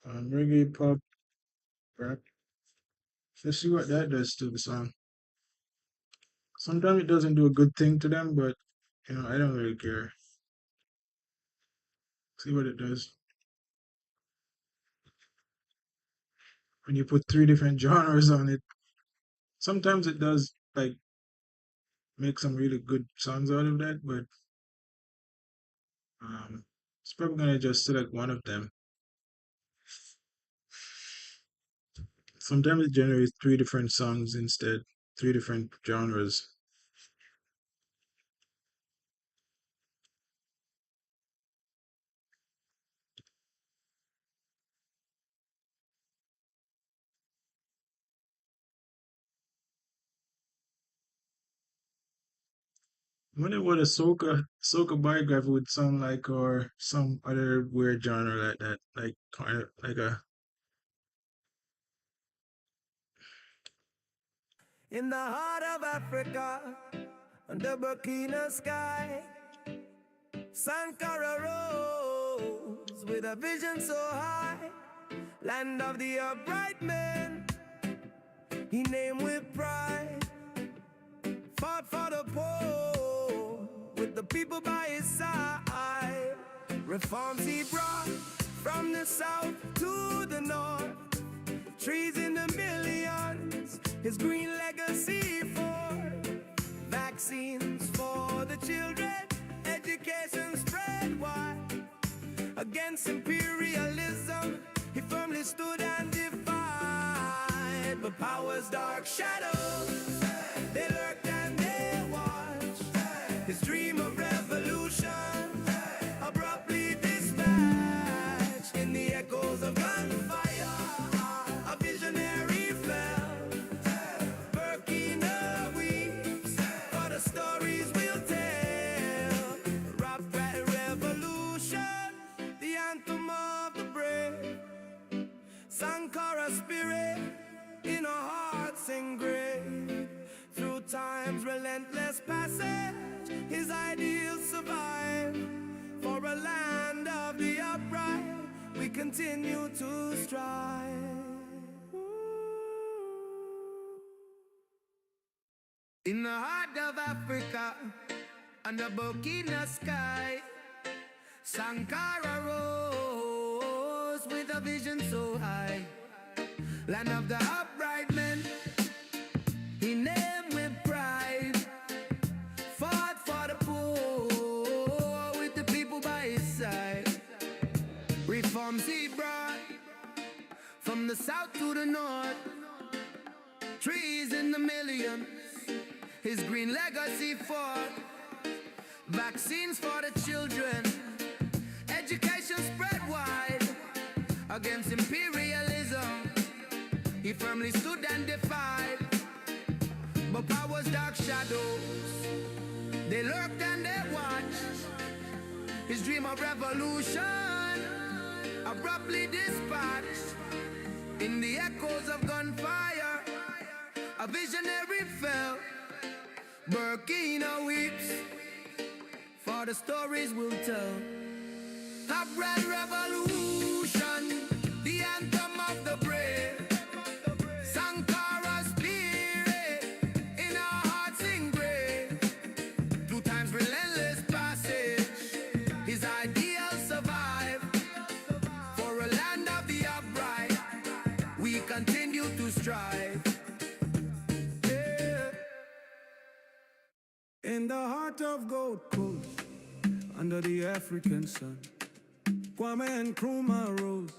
reggae, pop, rap. Let's see what that does to the song. Sometimes it doesn't do a good thing to them, but I don't really care. See what it does. When you put three different genres on it, sometimes it does like make some really good songs out of that, but it's probably gonna just select one of them. Sometimes it generates three different songs instead, three different genres. I wonder what a soca biography would sound like, or some other weird genre like that, like kind of like a. In the heart of Africa, under Burkina sky, Sankara rose with a vision so high. Land of the upright man, he named with pride. Fought for the poor, with the people by his side. Reforms he brought from the south to the north. Trees in the millions, his green legacy for vaccines for the children, education spread wide. Against imperialism, he firmly stood and defied. But power's dark shadows, they lurked and they watched. His dream of revolution abruptly dispatched in the echoes of gunfire. A visionary fell. Burkina weeps for the stories we'll tell. Rap revolution, the anthem of the brave. Sankara spirit in our hearts engraved. Through time's relentless passage, his ideals survive. For a land of the upright, we continue to strive. In the heart of Africa, under Burkina sky, Sankara rose with a vision so high. Land of the upright men, he named with pride. Fought for the poor, with the people by his side. Reforms he brought from the south to the north. Trees in the millions, his green legacy fought. Vaccines for the children, education spread wide. Against imperialism, he firmly stood and defied. But power's dark shadows, they lurked and they watched. His dream of revolution abruptly dispatched. In the echoes of gunfire, a visionary fell. Burkina weeps for the stories we'll tell. Upright revolution, the anthem of the brave. Sankara spirit in our hearts engraved. Through time's relentless passage, his ideals survive. For a land of the upright, we continue to strive. Yeah. In the heart of Gold Coast, under the African sun, Kwame and Nkrumah rose.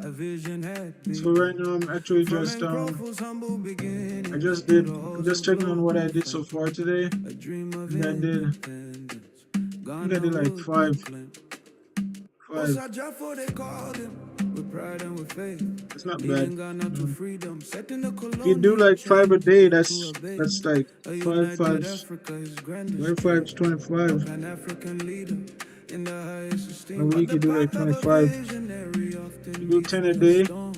A vision had So right now I'm actually just I'm just checking on what I did so far today. And I did like five. with pride and with faith. It's not bad. Leading Ghana to freedom, setting the If you do colonial like five a chain day, to obey. that's like A five united fives, Africa is grandest five dream. fives, A 25. Pan-African leader in the highest A esteem. But week the you do like path of a 25. visionary You often do meets 10 a with a day, storm.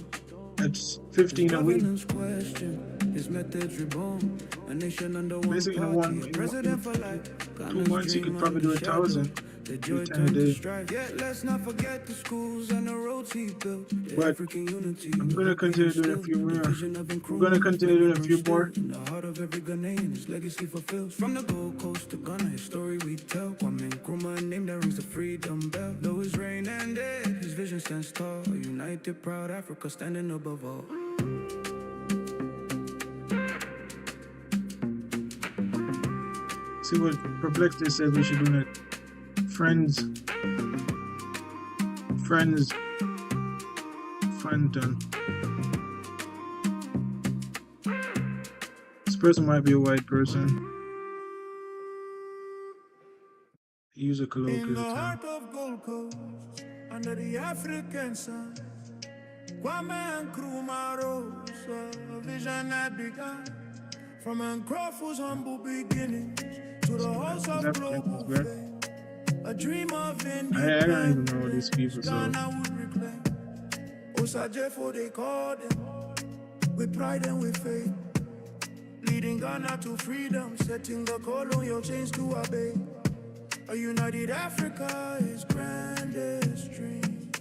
that's His 15 a week. governance question, his methods reborn. A nation under one Basically, party, a in president for life. 2 Ghana's months you dream could probably under do a shadow. thousand. The Do joy 10 a turned to day. strife. Yet let's not forget the schools and the roads he built. The But African unity, I'm the gonna hope he continue doing a instilled. few The more. vision of I'm gonna improvement, continue doing a never few more. instilled. In the heart of every Ghanaian, his legacy fulfills. From the Gold Coast to Ghana, his story we tell. Kwame Nkrumah, a name that rings the freedom bell. Though his reign ended, his vision stands tall. A united, proud Africa standing above all. See what Perplexity says we should do next. Friends, friends, Fenton. This person might be a white person. Use a In the colloquial term. heart of Gold Coast, under the African sun, Kwame Nkrumah rose, a vision that began from Nkrumah's humble beginnings to the halls South of Africans, global bro. fame. A dream of I don't even know these independence, people, so Ghana would reclaim. Osajefo they called them, with pride and with faith. Leading Ghana to freedom, setting the colonial chains to obey. A united Africa is grandest dream.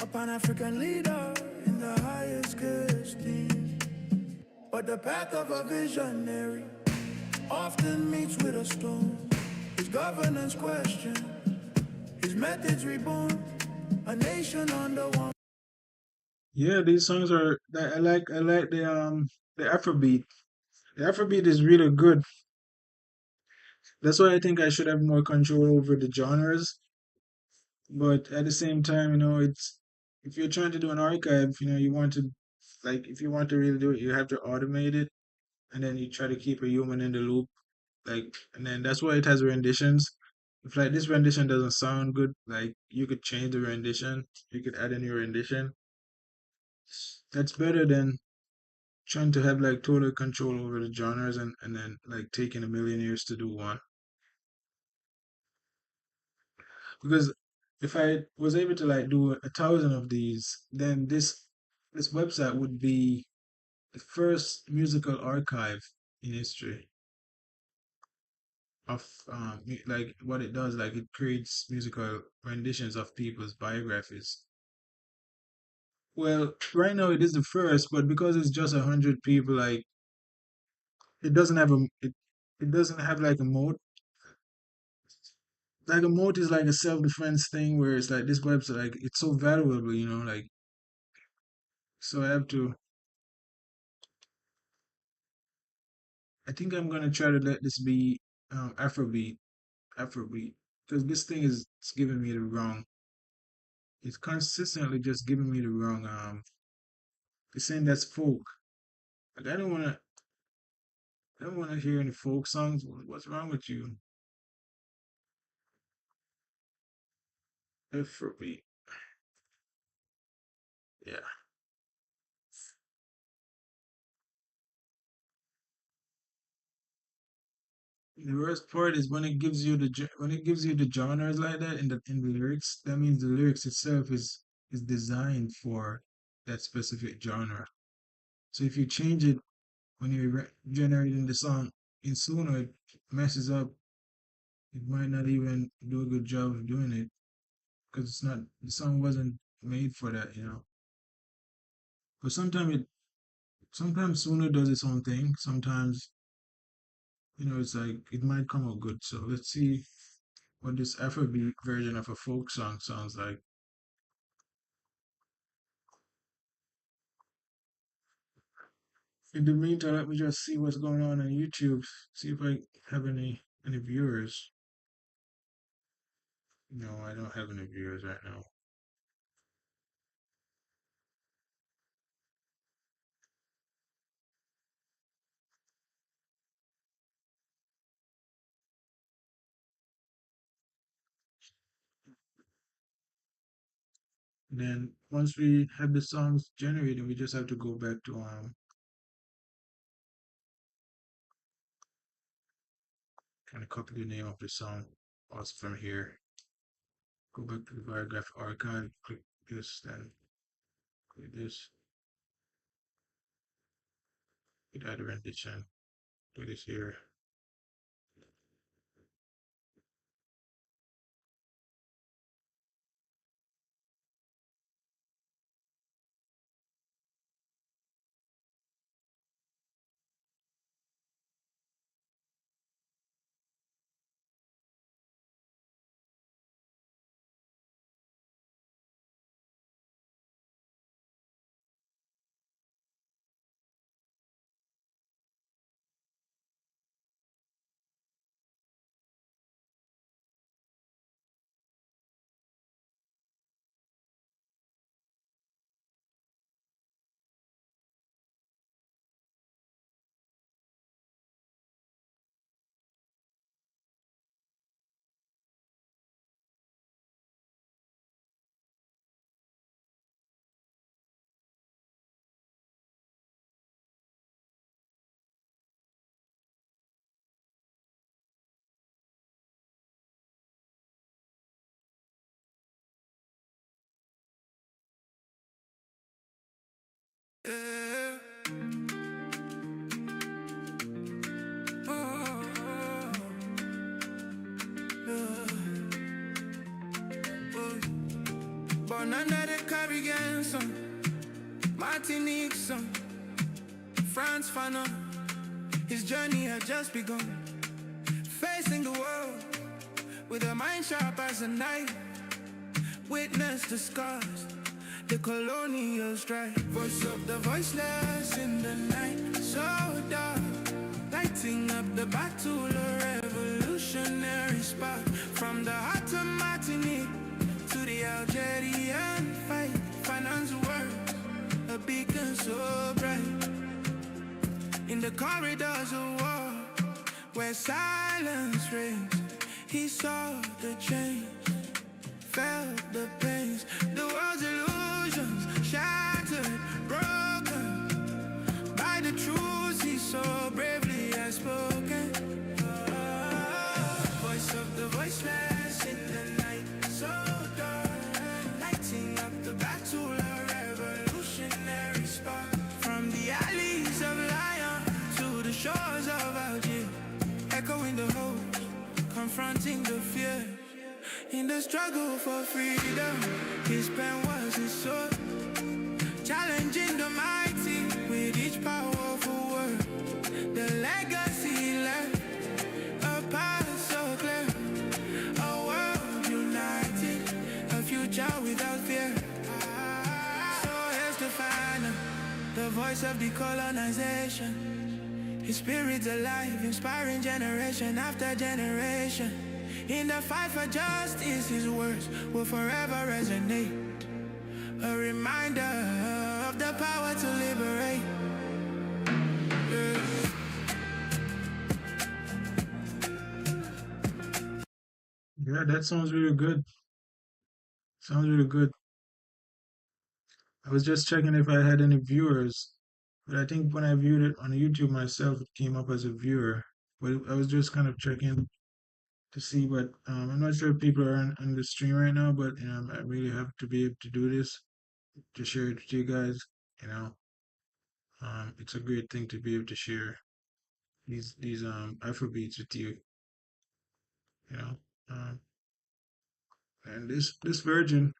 A Pan-African leader in the highest esteem. But the path of a visionary often meets with a storm. His governance questioned, his methods reborn. A nation under one. yeah, these songs are. I like the Afrobeat. The Afrobeat is really good. That's why I think I should have more control over the genres. But at the same time, it's if you're trying to do an archive, you want to like if you want to really do it, you have to automate it, and then you try to keep a human in the loop. And then that's why it has renditions. If like this rendition doesn't sound good, like you could change the rendition, you could add a new rendition. That's better than trying to have like total control over the genres and then like taking a million years to do one. Because if I was able to like do 1,000 of these, then this website would be the first musical archive in history of like what it does. Like it creates musical renditions of people's biographies. Well, right now it is the first, but because it's just 100 people, like it doesn't have it doesn't have like a mode. Like a mode is like a self-defense thing where it's like this website, like it's so valuable, like so I have to. I think I'm gonna try to let this be Afrobeat, because this thing is it's giving me the wrong. It's consistently just giving me the wrong. It's saying that's folk. Like I don't wanna hear any folk songs. What's wrong with you? Afrobeat. Yeah. The worst part is when it gives you when it gives you the genres like that in the lyrics. That means the lyrics itself is designed for that specific genre. So if you change it when you're generating the song in Suno, it messes up. It might not even do a good job of doing it because it's not the song wasn't made for that. But sometimes Suno does its own thing. Sometimes it's like it might come out good. So let's see what this Afrobeat version of a folk song sounds like. In the meantime, let me just see what's going on YouTube. See if I have any viewers. No, I don't have any viewers right now. And then once we have the songs generated, we just have to go back to kind of copy the name of the song also from here. Go back to the paragraph archive, click this, then click this, hit add rendition, do this here. Yeah. Oh, oh. Born under the Caribbean sun, Martinique sun, France Fanon. His journey had just begun, facing the world with a mind sharp as a knife. Witness the scars, the colonial strife. Voice of the voiceless in the night, so dark, lighting up the battle, a revolutionary spark. From the heart of Martinique to the Algerian fight, finance words, a beacon so bright. In the corridors of war, where silence reigns, he saw the change, felt the pains, the world's illusions shattered, broken by the truths he so bravely has spoken. Voice of the voiceless in the night, so dark, lighting up the battle, a revolutionary spark. From the alleys of Lyon to the shores of Algiers, echoing the hopes, confronting the fear. In the struggle for freedom, his pen was his sword, challenging the mighty with each powerful word. The legacy left, a path so clear, a world united, a future without fear. So here's the final, the voice of decolonization. His spirit's alive, inspiring generation after generation. In the fight for justice, his words will forever resonate, a reminder of the power to liberate. Yeah, that sounds really good. Sounds really good. I was just checking if I had any viewers, but I think when I viewed it on YouTube myself, it came up as a viewer. But I was just kind of checking to see, but I'm not sure if people are on the stream right now, but I really have to be able to do this to share it with you guys. You know, it's a great thing to be able to share these Afrobeats with you. You know, um, and this version,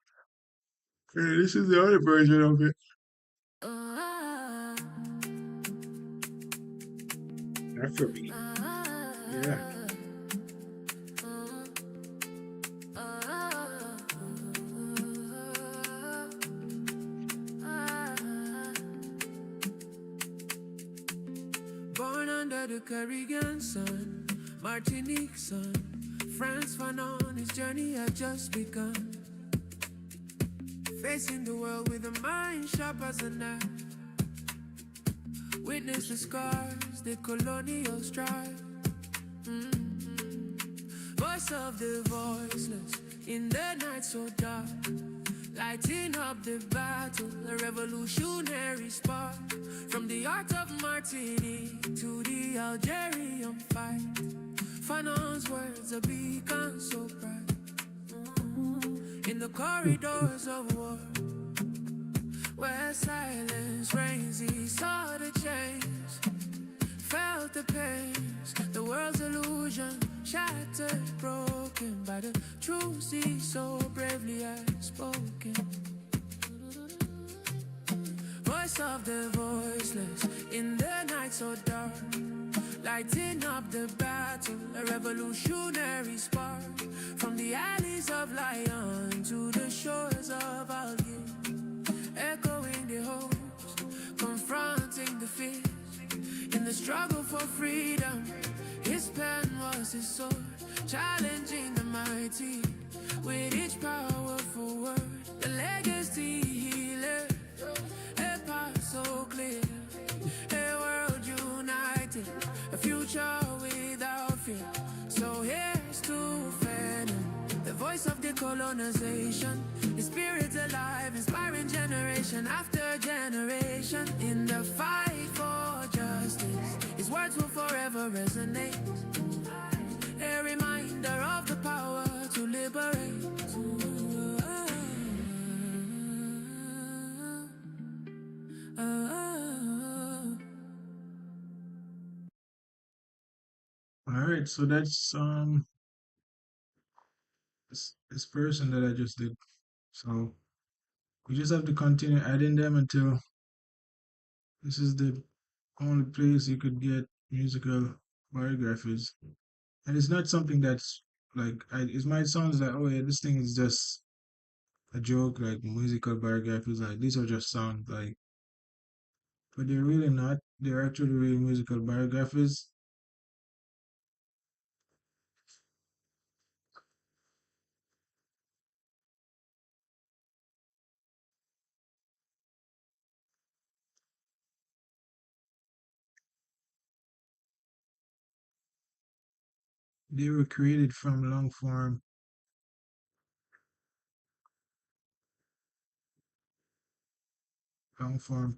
this is the other version of it. Afrobeat, yeah. Born under the Caribbean sun, Martinique sun, France Fanon, his journey had just begun. Facing the world with a mind sharp as a knife. Witness the scars, the colonial strife. Voice of the voiceless in the night so dark, Lighting up the battle, a revolutionary spark. From the art of Martini to the Algerian fight. Fanon's words a beacon so bright. In the corridors of war, where silence reigns, he saw the change, felt the pains, the world's illusion shattered, broken by the truth he so bravely had spoken. Voice of the voiceless in the night so dark, lighting up the battle, a revolutionary spark. From the alleys of Lyon to the shores of Algiers, echoing the hopes, confronting the fears. In the struggle for freedom, his pen was his sword, challenging the mighty with each powerful word. The legacy he left, a path so clear, a world united, a future without fear. So here's to Fanon, the voice of decolonization, his spirit alive, inspiring generation after generation. In the fight for justice, his words will forever resonate, a reminder of the power to liberate. All right, so that's this person that I just did. So we just have to continue adding them until this is the only place you could get musical biographies. And it's not something that's like it might sound like, oh yeah, this thing is just a joke, like musical biographies, like these are just songs, like, but they're really not. They're actually real musical biographies. They were created from long form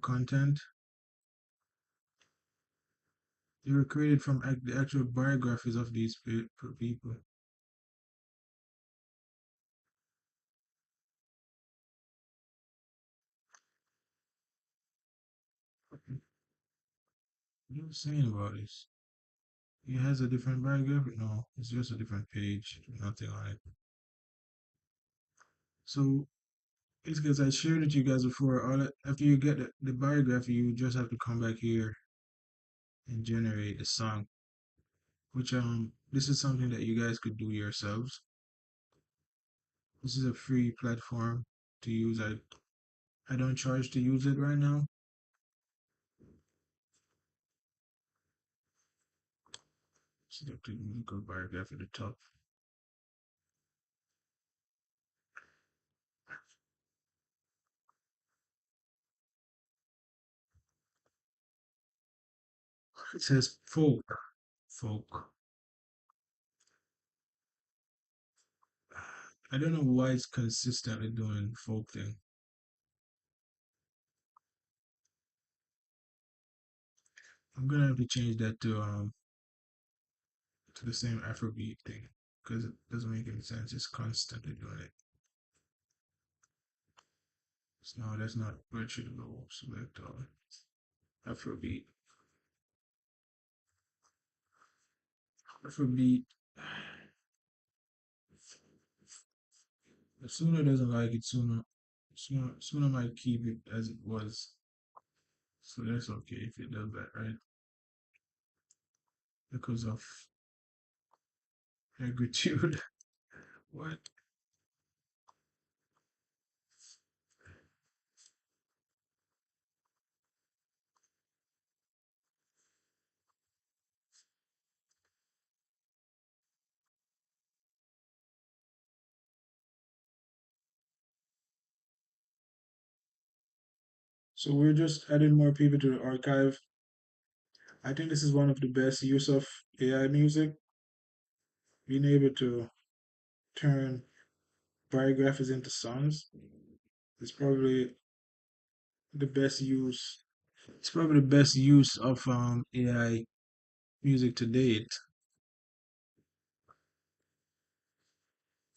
content. They were created from the actual biographies of these people. What are you saying about this? He has a different biography? No, it's just a different page, nothing on it. So it's because I shared with you guys before. After you get the biography, you just have to come back here and generate a song. Which this is something that you guys could do yourselves. This is a free platform to use. I don't charge to use it right now. Select the musical biography at the top. It says folk. Folk. I don't know why it's consistently doing folk thing. I'm gonna have to change that to the same Afrobeat thing because it doesn't make any sense. It's constantly doing it. So no, that's not virtually low. Select all Afrobeat. Afrobeat. The sooner doesn't like it, sooner might keep it as it was. So that's okay if it does that, right? Because of negritude. What? So we're just adding more people to the archive. I think this is one of the best use of AI music, being able to turn biographies into songs. It's probably the best use. It's probably the best use of AI music to date.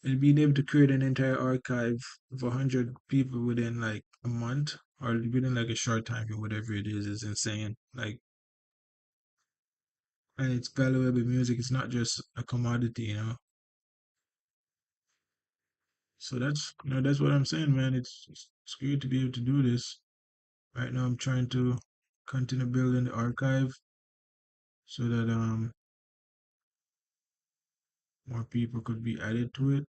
And being able to create an entire archive of 100 people within like a month or within like a short time or whatever it is insane. Like, and it's valuable music. It's not just a commodity, you know. So that's what I'm saying, man. It's great to be able to do this. Right now, I'm trying to continue building the archive so that more people could be added to it.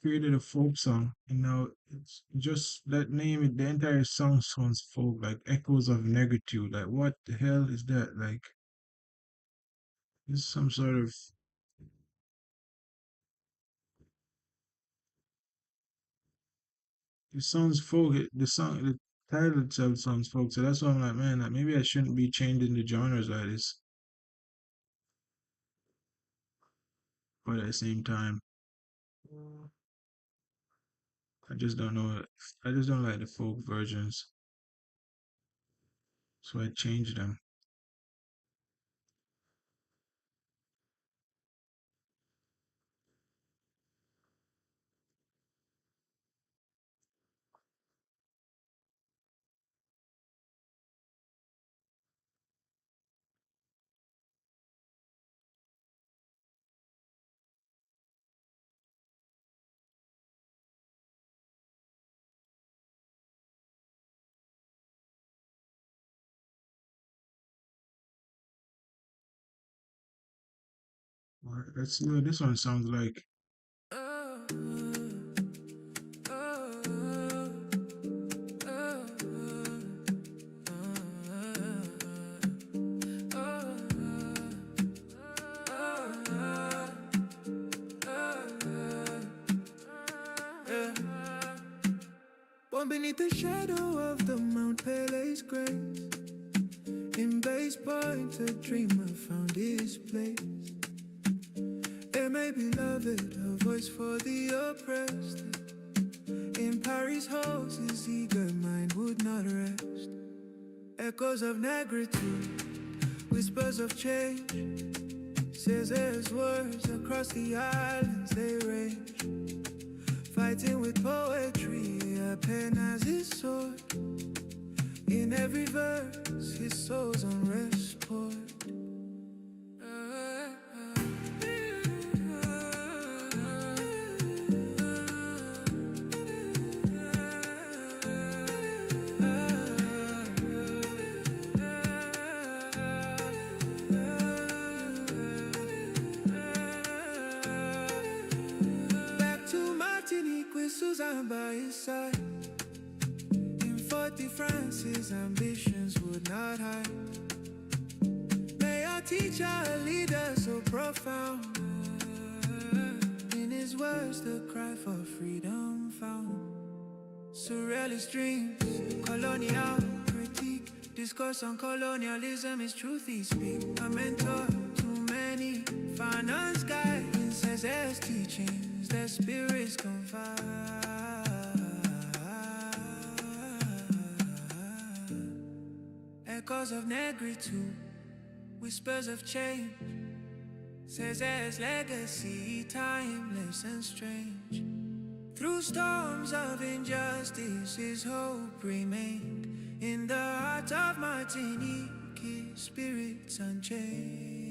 Created a folk song, and now it's just that name. The entire song sounds folk, like echoes of negritude. Like, what the hell is that? Like, it's some sort of. It sounds folk. The title itself sounds folk. So that's why I'm like, man, like maybe I shouldn't be changing the genres like this. But at the same time, I just don't know. I just don't like the folk versions, so I changed them. Alright, let's see what this one sounds like. Born beneath the shadow of the Mount Pele's grace, in base point, a dreamer found his place. It may be loved, a voice for the oppressed. In Paris halls, his eager mind would not rest. Echoes of negritude, whispers of change. Caesar's words across the islands they range. Fighting with poetry, a pen as his sword. In every verse, his soul's on rest port. Back to Martinique with Suzanne by his side. In 40 France, his ambitions would not hide. May our teacher, a leader so profound. In his words, the cry for freedom found. Surrealist dreams, colonial critique. Discourse on colonialism is truth he speak. A mentor to many, finance guide in Cesar's teachings, their spirits confide. Echoes of negritude, whispers of change. Cesar's legacy, timeless and strange. Through storms of injustice, his hope remained. In the heart of Martinique, his spirit's unchanged.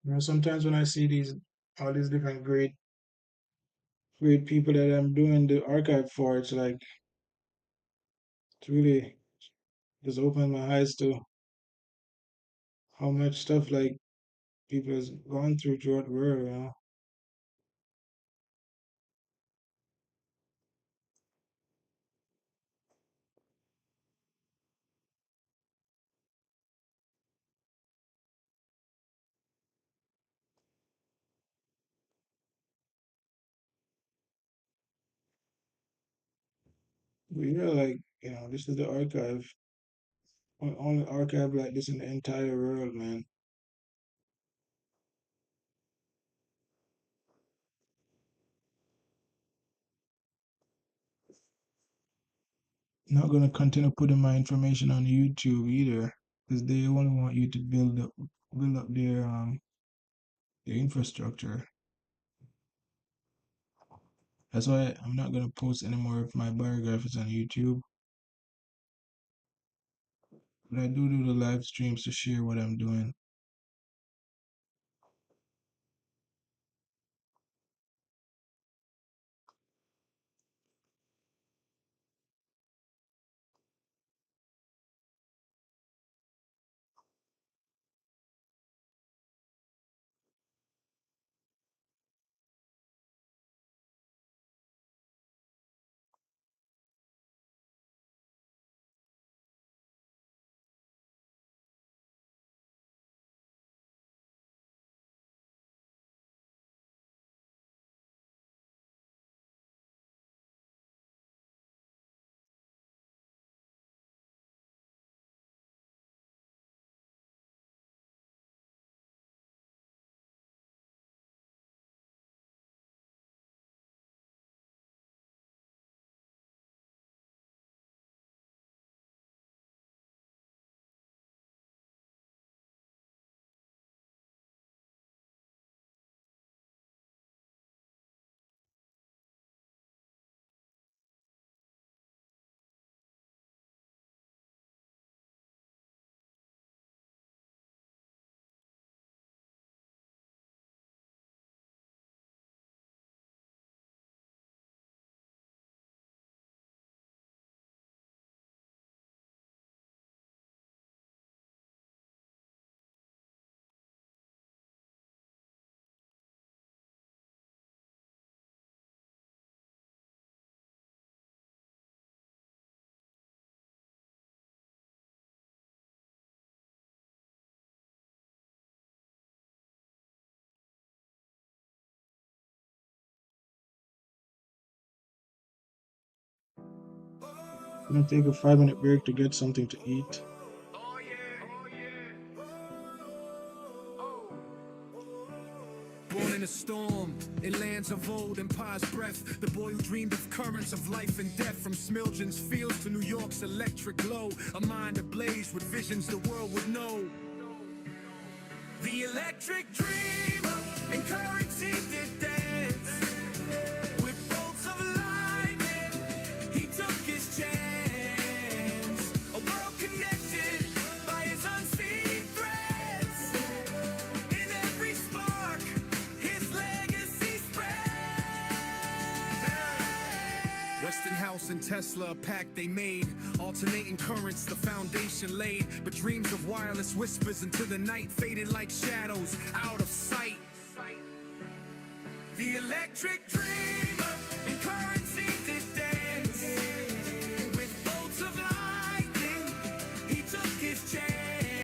You know, sometimes when I see these all these different great people that I'm doing the archive for, it's like it's really just opened my eyes to how much stuff like people has gone through throughout the world, you know. But yeah, like, you know, this is the archive. Only archive like this in the entire world, man. Not gonna continue putting my information on YouTube either, because they only want you to build up their infrastructure. That's why I'm not gonna post any more of my biographies on YouTube. But I do the live streams to share what I'm doing. I'm gonna take a 5 minute break to get something to eat. Born in a storm, in lands of old empire's breath. The boy who dreamed of currents of life and death. From Smiljan's fields to New York's electric glow. A mind ablaze with visions the world would know. The electric dreamer, encouraging to dance. With bolts of lightning, he took his chance. A world connected by his unseen threads. In every spark, his legacy spread. Westinghouse and Tesla, a pact they made. Alternating currents, the foundation laid. But dreams of wireless whispers into the night faded like shadows out of sight. The electric dream.